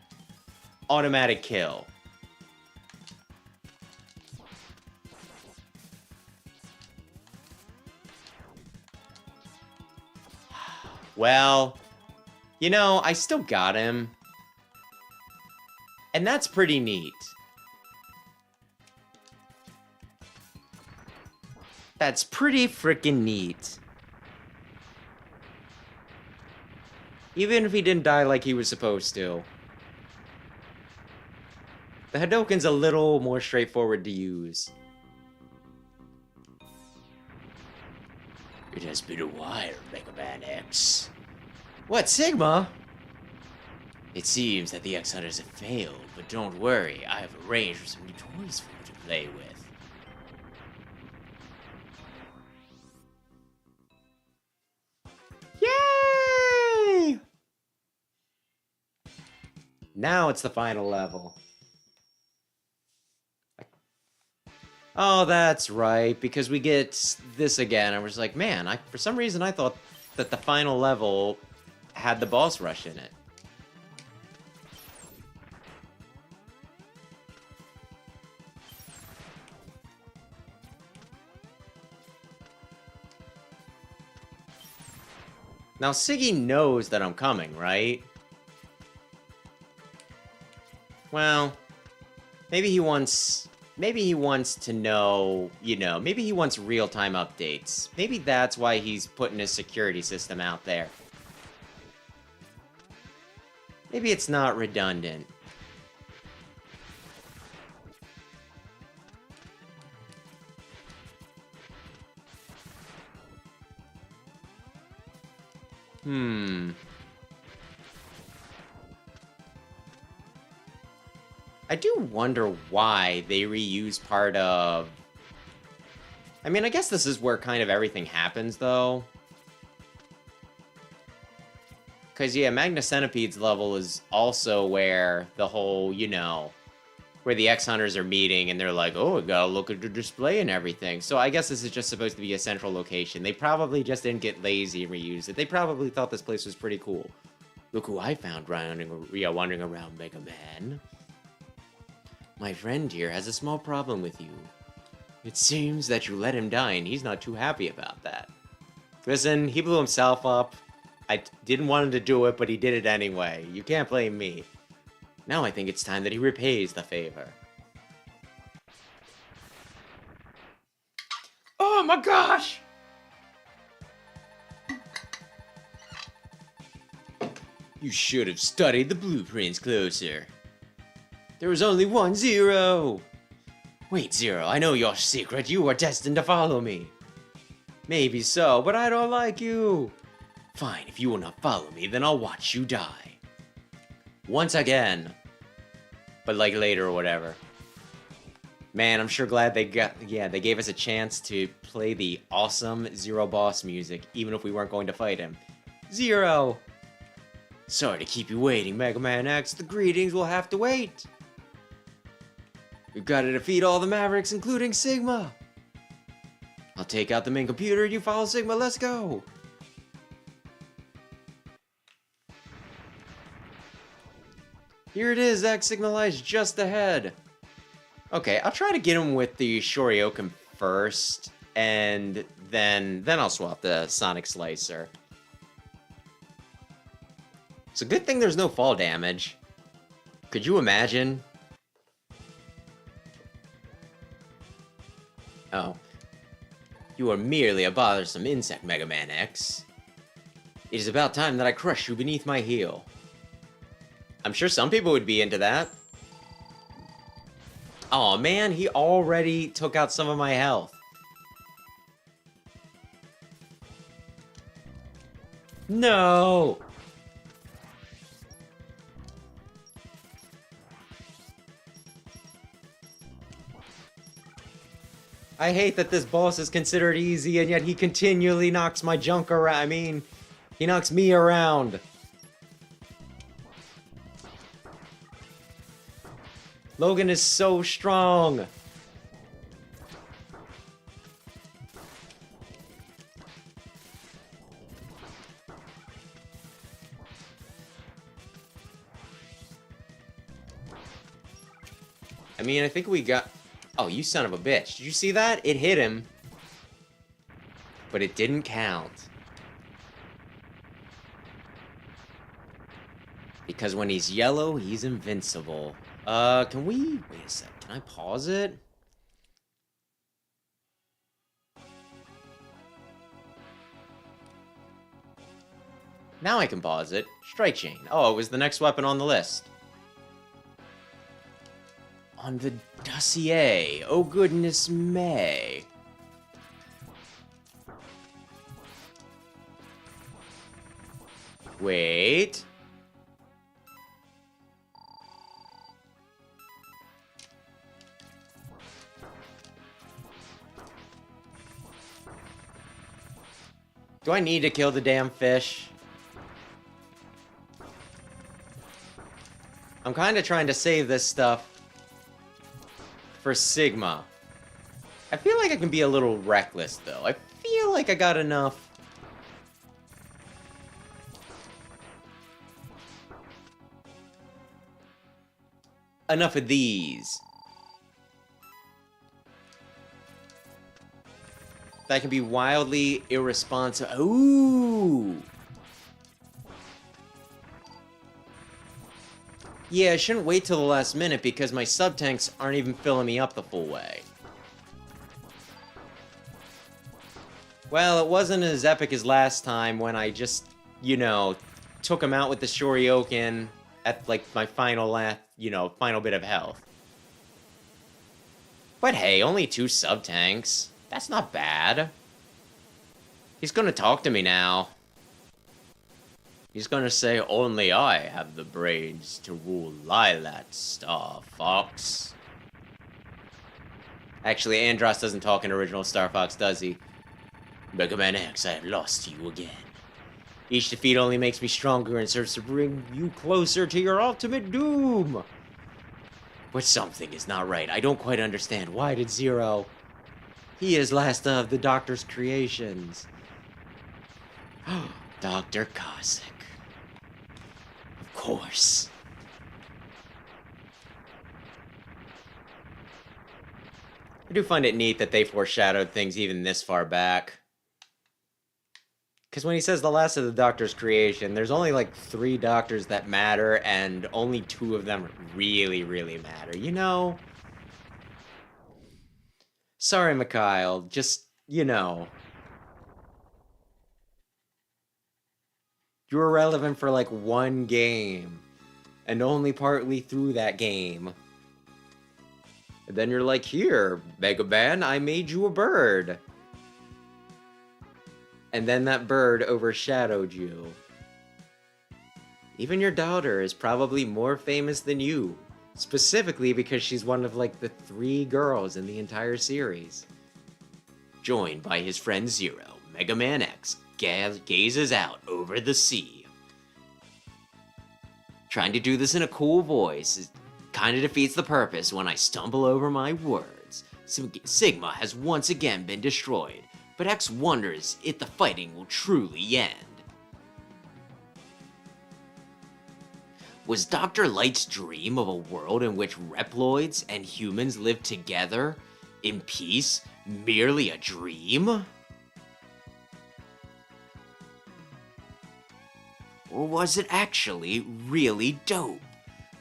automatic kill. Well, you know, I still got him. And that's pretty neat. That's pretty freaking neat. Even if he didn't die like he was supposed to. The Hadoken's a little more straightforward to use. It has been a while, Mega Man X. What, Sigma? It seems that the X-Hunters have failed, but don't worry, I have arranged for some new toys for you to play with. Yay! Now it's the final level. Oh, that's right, because we get this again. I was like, man, for some reason I thought that the final level had the boss rush in it. Now, Siggy knows that I'm coming, right? Well, maybe he wants to know, you know, maybe he wants real-time updates. Maybe that's why he's putting his security system out there. Maybe it's not redundant. I do wonder why they reuse part of... I mean, I guess this is where kind of everything happens, though. Because, yeah, Magna Centipede's level is also where the whole, you know, where the X-Hunters are meeting, and they're like, oh, we gotta look at the display and everything. So I guess this is just supposed to be a central location. They probably just didn't get lazy and reuse it. They probably thought this place was pretty cool. Look who I found wandering around, Mega Man. My friend here has a small problem with you. It seems that you let him die, and he's not too happy about that. Listen, he blew himself up. I didn't want him to do it, but he did it anyway. You can't blame me. Now I think it's time that he repays the favor. Oh my gosh! You should have studied the blueprints closer. There was only 1 0. Wait, Zero, I know your secret. You are destined to follow me. Maybe so, but I don't like you. Fine, if you will not follow me, then I'll watch you die. Once again. But like later or whatever. Man, I'm sure glad they gave us a chance to play the awesome Zero boss music, even if we weren't going to fight him. Zero! Sorry to keep you waiting, Mega Man X. The greetings will have to wait. We've got to defeat all the Mavericks, including Sigma! I'll take out the main computer, you follow Sigma, let's go! Here it is, X Sigma lies just ahead. Okay, I'll try to get him with the Shoryuken first, and then I'll swap the Sonic Slicer. It's a good thing there's no fall damage. Could you imagine? Oh. You are merely a bothersome insect, Mega Man X. It is about time that I crush you beneath my heel. I'm sure some people would be into that. Oh man, he already took out some of my health. No! I hate that this boss is considered easy and yet he continually knocks my junk around. I mean, he knocks me around. Logan is so strong. I mean, I think we got... Oh, you son of a bitch. Did you see that? It hit him. But it didn't count. Because when he's yellow, he's invincible. Can we... Wait a sec. Can I pause it? Now I can pause it. Strike Chain. Oh, it was the next weapon on the list. On the dossier. Oh, goodness may. Wait. Do I need to kill the damn fish? I'm kind of trying to save this stuff for Sigma. I feel like I can be a little reckless, though. I feel like I got enough. Enough of these. That can be wildly irresponsible. Ooh! Yeah, I shouldn't wait till the last minute because my sub-tanks aren't even filling me up the full way. Well, it wasn't as epic as last time when I just, you know, took him out with the Shoryuken at, like, my final final bit of health. But hey, only 2 sub-tanks. That's not bad. He's gonna talk to me now. He's gonna say, only I have the brains to rule Lilat, Star Fox. Actually, Andros doesn't talk in original Star Fox, does he? Mega Man X, I have lost you again. Each defeat only makes me stronger and serves to bring you closer to your ultimate doom. But something is not right. I don't quite understand. Why did Zero? He is last of the Doctor's creations. Dr. Cossack. Of course. I do find it neat that they foreshadowed things even this far back. Because when he says the last of the Doctor's creation, there's only like 3 Doctors that matter, and only 2 of them really, really matter, you know? Sorry, Mikhail, just, you know. You were relevant for like 1 game, and only partly through that game. And then you're like, here, Mega Man, I made you a bird. And then that bird overshadowed you. Even your daughter is probably more famous than you. Specifically because she's one of like the 3 girls in the entire series. Joined by his friend Zero, Mega Man X gazes out over the sea. Trying to do this in a cool voice kind of defeats the purpose when I stumble over my words. Sigma has once again been destroyed, but X wonders if the fighting will truly end. Was Dr. Light's dream of a world in which Reploids and humans live together in peace merely a dream? Or was it actually really dope?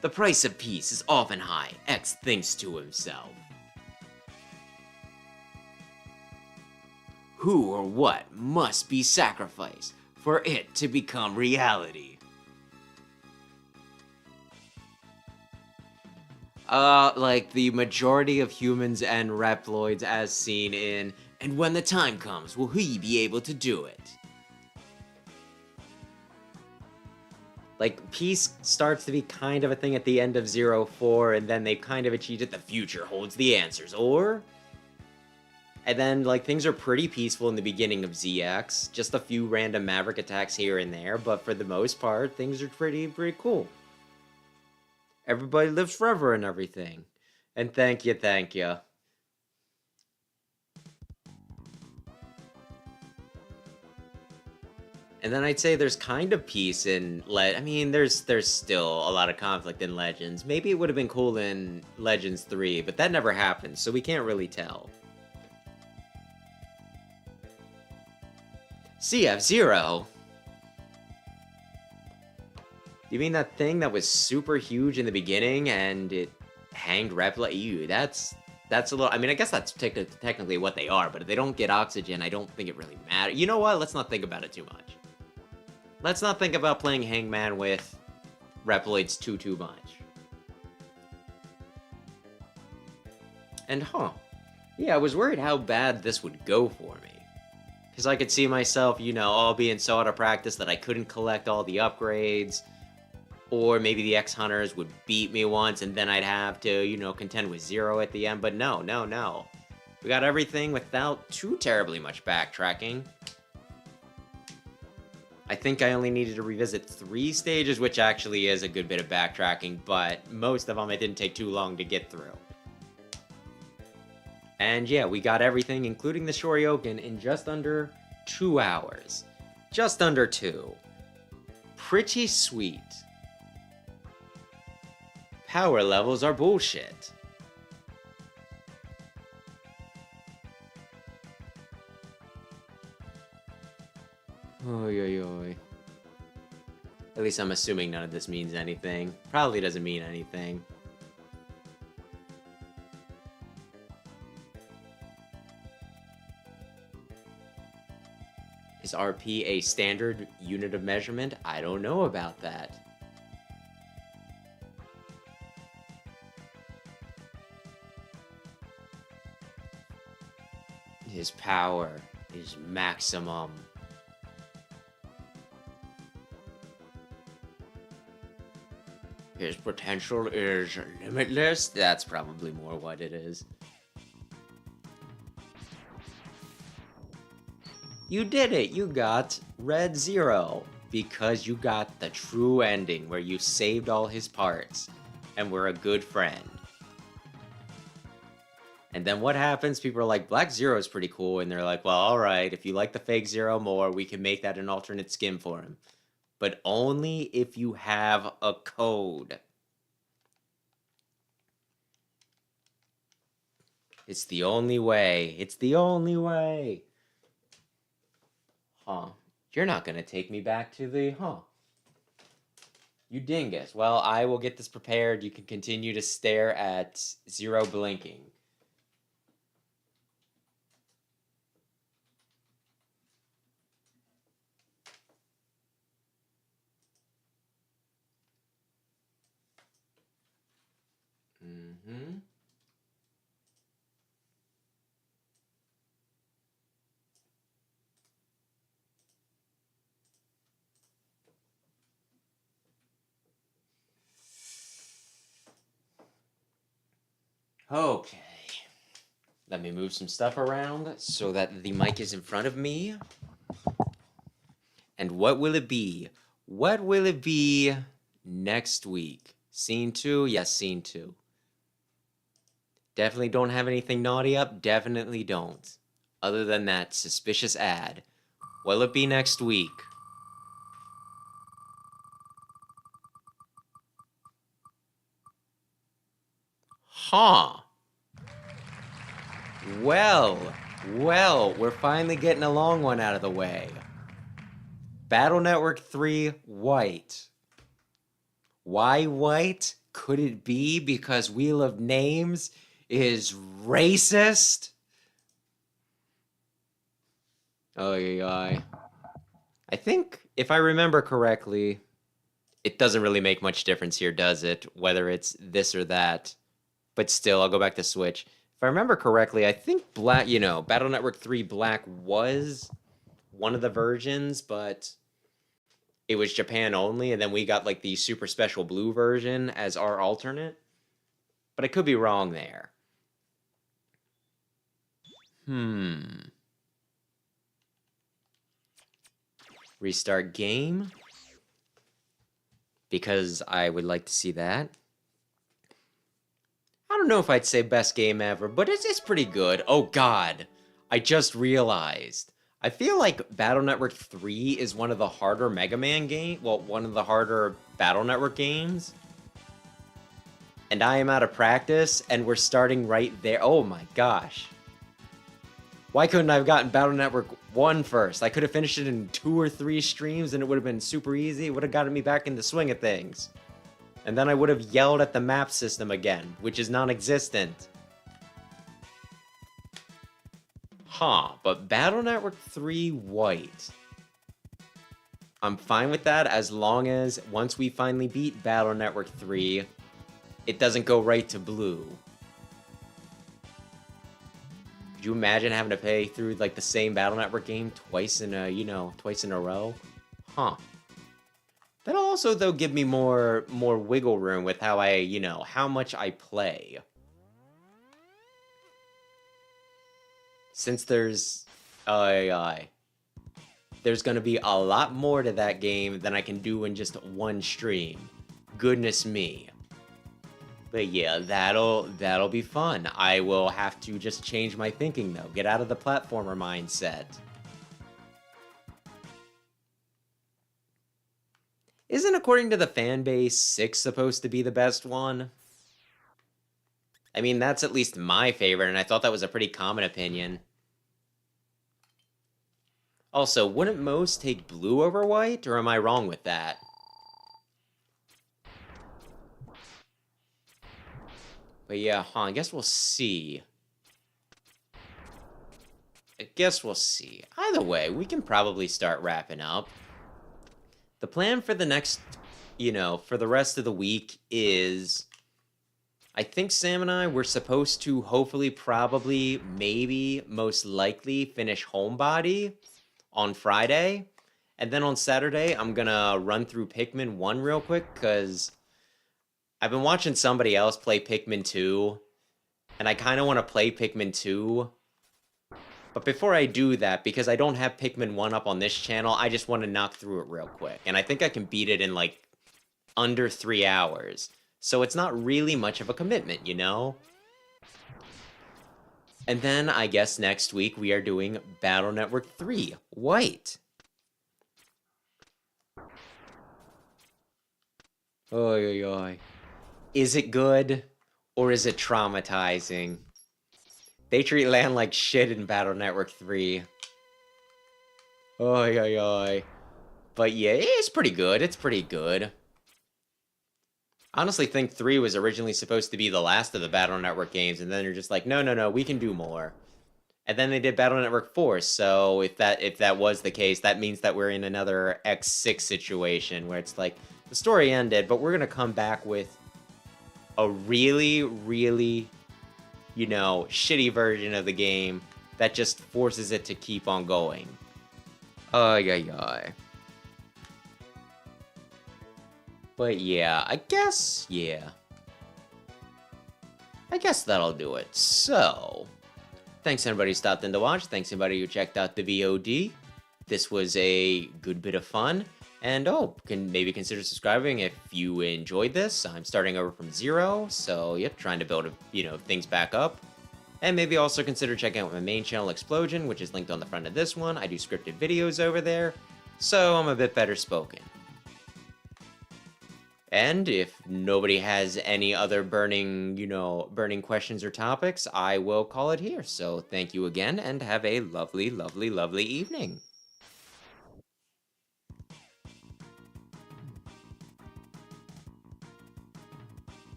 The price of peace is often high, X thinks to himself. Who or what must be sacrificed for it to become reality? Like the majority of humans and Reploids as seen in And when the time comes, will he be able to do it? like peace starts to be kind of a thing at the end of 04, and then they've kind of achieved it. The future holds the answers, or... And then like things are pretty peaceful in the beginning of ZX, just a few random Maverick attacks here and there, but for the most part, things are pretty cool. Everybody lives forever and everything. And thank you, thank you. And then I'd say there's kind of peace in I mean, there's still a lot of conflict in Legends. Maybe it would have been cool in Legends 3, but that never happened, so we can't really tell. CF0? You mean that thing that was super huge in the beginning and it hanged Reploid? Ew, that's a little... I mean, I guess that's technically what they are, but if they don't get oxygen, I don't think it really matters. You know what? Let's not think about it too much. Let's not think about playing Hangman with Reploids too much. And yeah, I was worried how bad this would go for me. Because I could see myself, you know, all being so out of practice that I couldn't collect all the upgrades. Or maybe the X-Hunters would beat me once and then I'd have to, you know, contend with Zero at the end. But no. We got everything without too terribly much backtracking. I think I only needed to revisit 3 stages, which actually is a good bit of backtracking, but most of them it didn't take too long to get through. And yeah, we got everything, including the Shoryuken, in just under 2 hours. Just under 2. Pretty sweet. Power levels are bullshit. Oy. At least I'm assuming none of this means anything. Probably doesn't mean anything. Is RP a standard unit of measurement? I don't know about that. His power is maximum. His potential is limitless. That's probably more what it is. You did it! You got Red Zero. Because you got the true ending where you saved all his parts and were a good friend. And then what happens? People are like, Black Zero is pretty cool. And they're like, well, alright, if you like the fake Zero more, we can make that an alternate skin for him. But only if you have a code. It's the only way. It's the only way. You're not gonna take me back to the... You dingus. Well, I will get this prepared. You can continue to stare at Zero blinking. Okay. Let me move some stuff around so that the mic is in front of me. And what will it be? What will it be next week? Scene 2? Yes, scene 2. Definitely don't have anything naughty up. Definitely don't. Other than that suspicious ad. Will it be next week? Huh. Well, we're finally getting a long one out of the way. Battle Network 3 white. Why white? Could it be because Wheel of Names is racist? Oh, yeah. I think, if I remember correctly, it doesn't really make much difference here, does it? Whether it's this or that. But still, I'll go back to Switch. If I remember correctly, I think Black, Battle Network 3 Black was one of the versions, but it was Japan only, and then we got like the super special blue version as our alternate. But I could be wrong there. Restart game. Because I would like to see that. I don't know if I'd say best game ever, but it's pretty good. Oh god, I just realized. I feel like Battle Network 3 is one of the harder Mega Man games. Well, one of the harder Battle Network games. And I am out of practice, and we're starting right there. Oh my gosh. Why couldn't I have gotten Battle Network 1 first? I could have finished it in 2 or 3 streams, and it would have been super easy. It would have gotten me back in the swing of things. And then I would have yelled at the map system again, which is non-existent. Huh, but Battle Network 3 white. I'm fine with that as long as once we finally beat Battle Network 3, it doesn't go right to blue. Could you imagine having to play through like the same Battle Network game twice in a row? Huh. That'll also, though, give me more wiggle room with how how much I play. Since there's going to be a lot more to that game than I can do in just one stream. Goodness me. But yeah, that'll be fun. I will have to just change my thinking, though. Get out of the platformer mindset. Isn't, according to the fan base, 6 supposed to be the best one? I mean, that's at least my favorite, and I thought that was a pretty common opinion. Also, wouldn't most take blue over white, or am I wrong with that? But yeah, I guess we'll see. Either way, we can probably start wrapping up. The plan for the next, for the rest of the week is, I think Sam and I were supposed to hopefully, probably, maybe, most likely finish Homebody on Friday. And then on Saturday, I'm gonna run through Pikmin 1 real quick, because I've been watching somebody else play Pikmin 2, and I kind of want to play Pikmin 2. But before I do that, because I don't have Pikmin 1 up on this channel, I just want to knock through it real quick. And I think I can beat it in, like, under 3 hours. So it's not really much of a commitment, And then, I guess next week, we are doing Battle Network 3, white. Oy, oy, oy. Is it good, or is it traumatizing? They treat land like shit in Battle Network 3. Oy, oy, oy. But yeah, it's pretty good. I honestly think 3 was originally supposed to be the last of the Battle Network games, and then they're just like, no, we can do more. And then they did Battle Network 4, so if that was the case, that means that we're in another X6 situation, where it's like, the story ended, but we're gonna come back with a really, really, shitty version of the game that just forces it to keep on going. Ay. But yeah, I guess, yeah. I guess that'll do it. So, thanks everybody who stopped in to watch. Thanks everybody who checked out the VOD. This was a good bit of fun. And can maybe consider subscribing if you enjoyed this. I'm starting over from zero, so yep, trying to build things back up. And maybe also consider checking out my main channel, Explosion, which is linked on the front of this one. I do scripted videos over there, so I'm a bit better spoken. And if nobody has any other burning questions or topics, I will call it here. So thank you again, and have a lovely, lovely, lovely evening.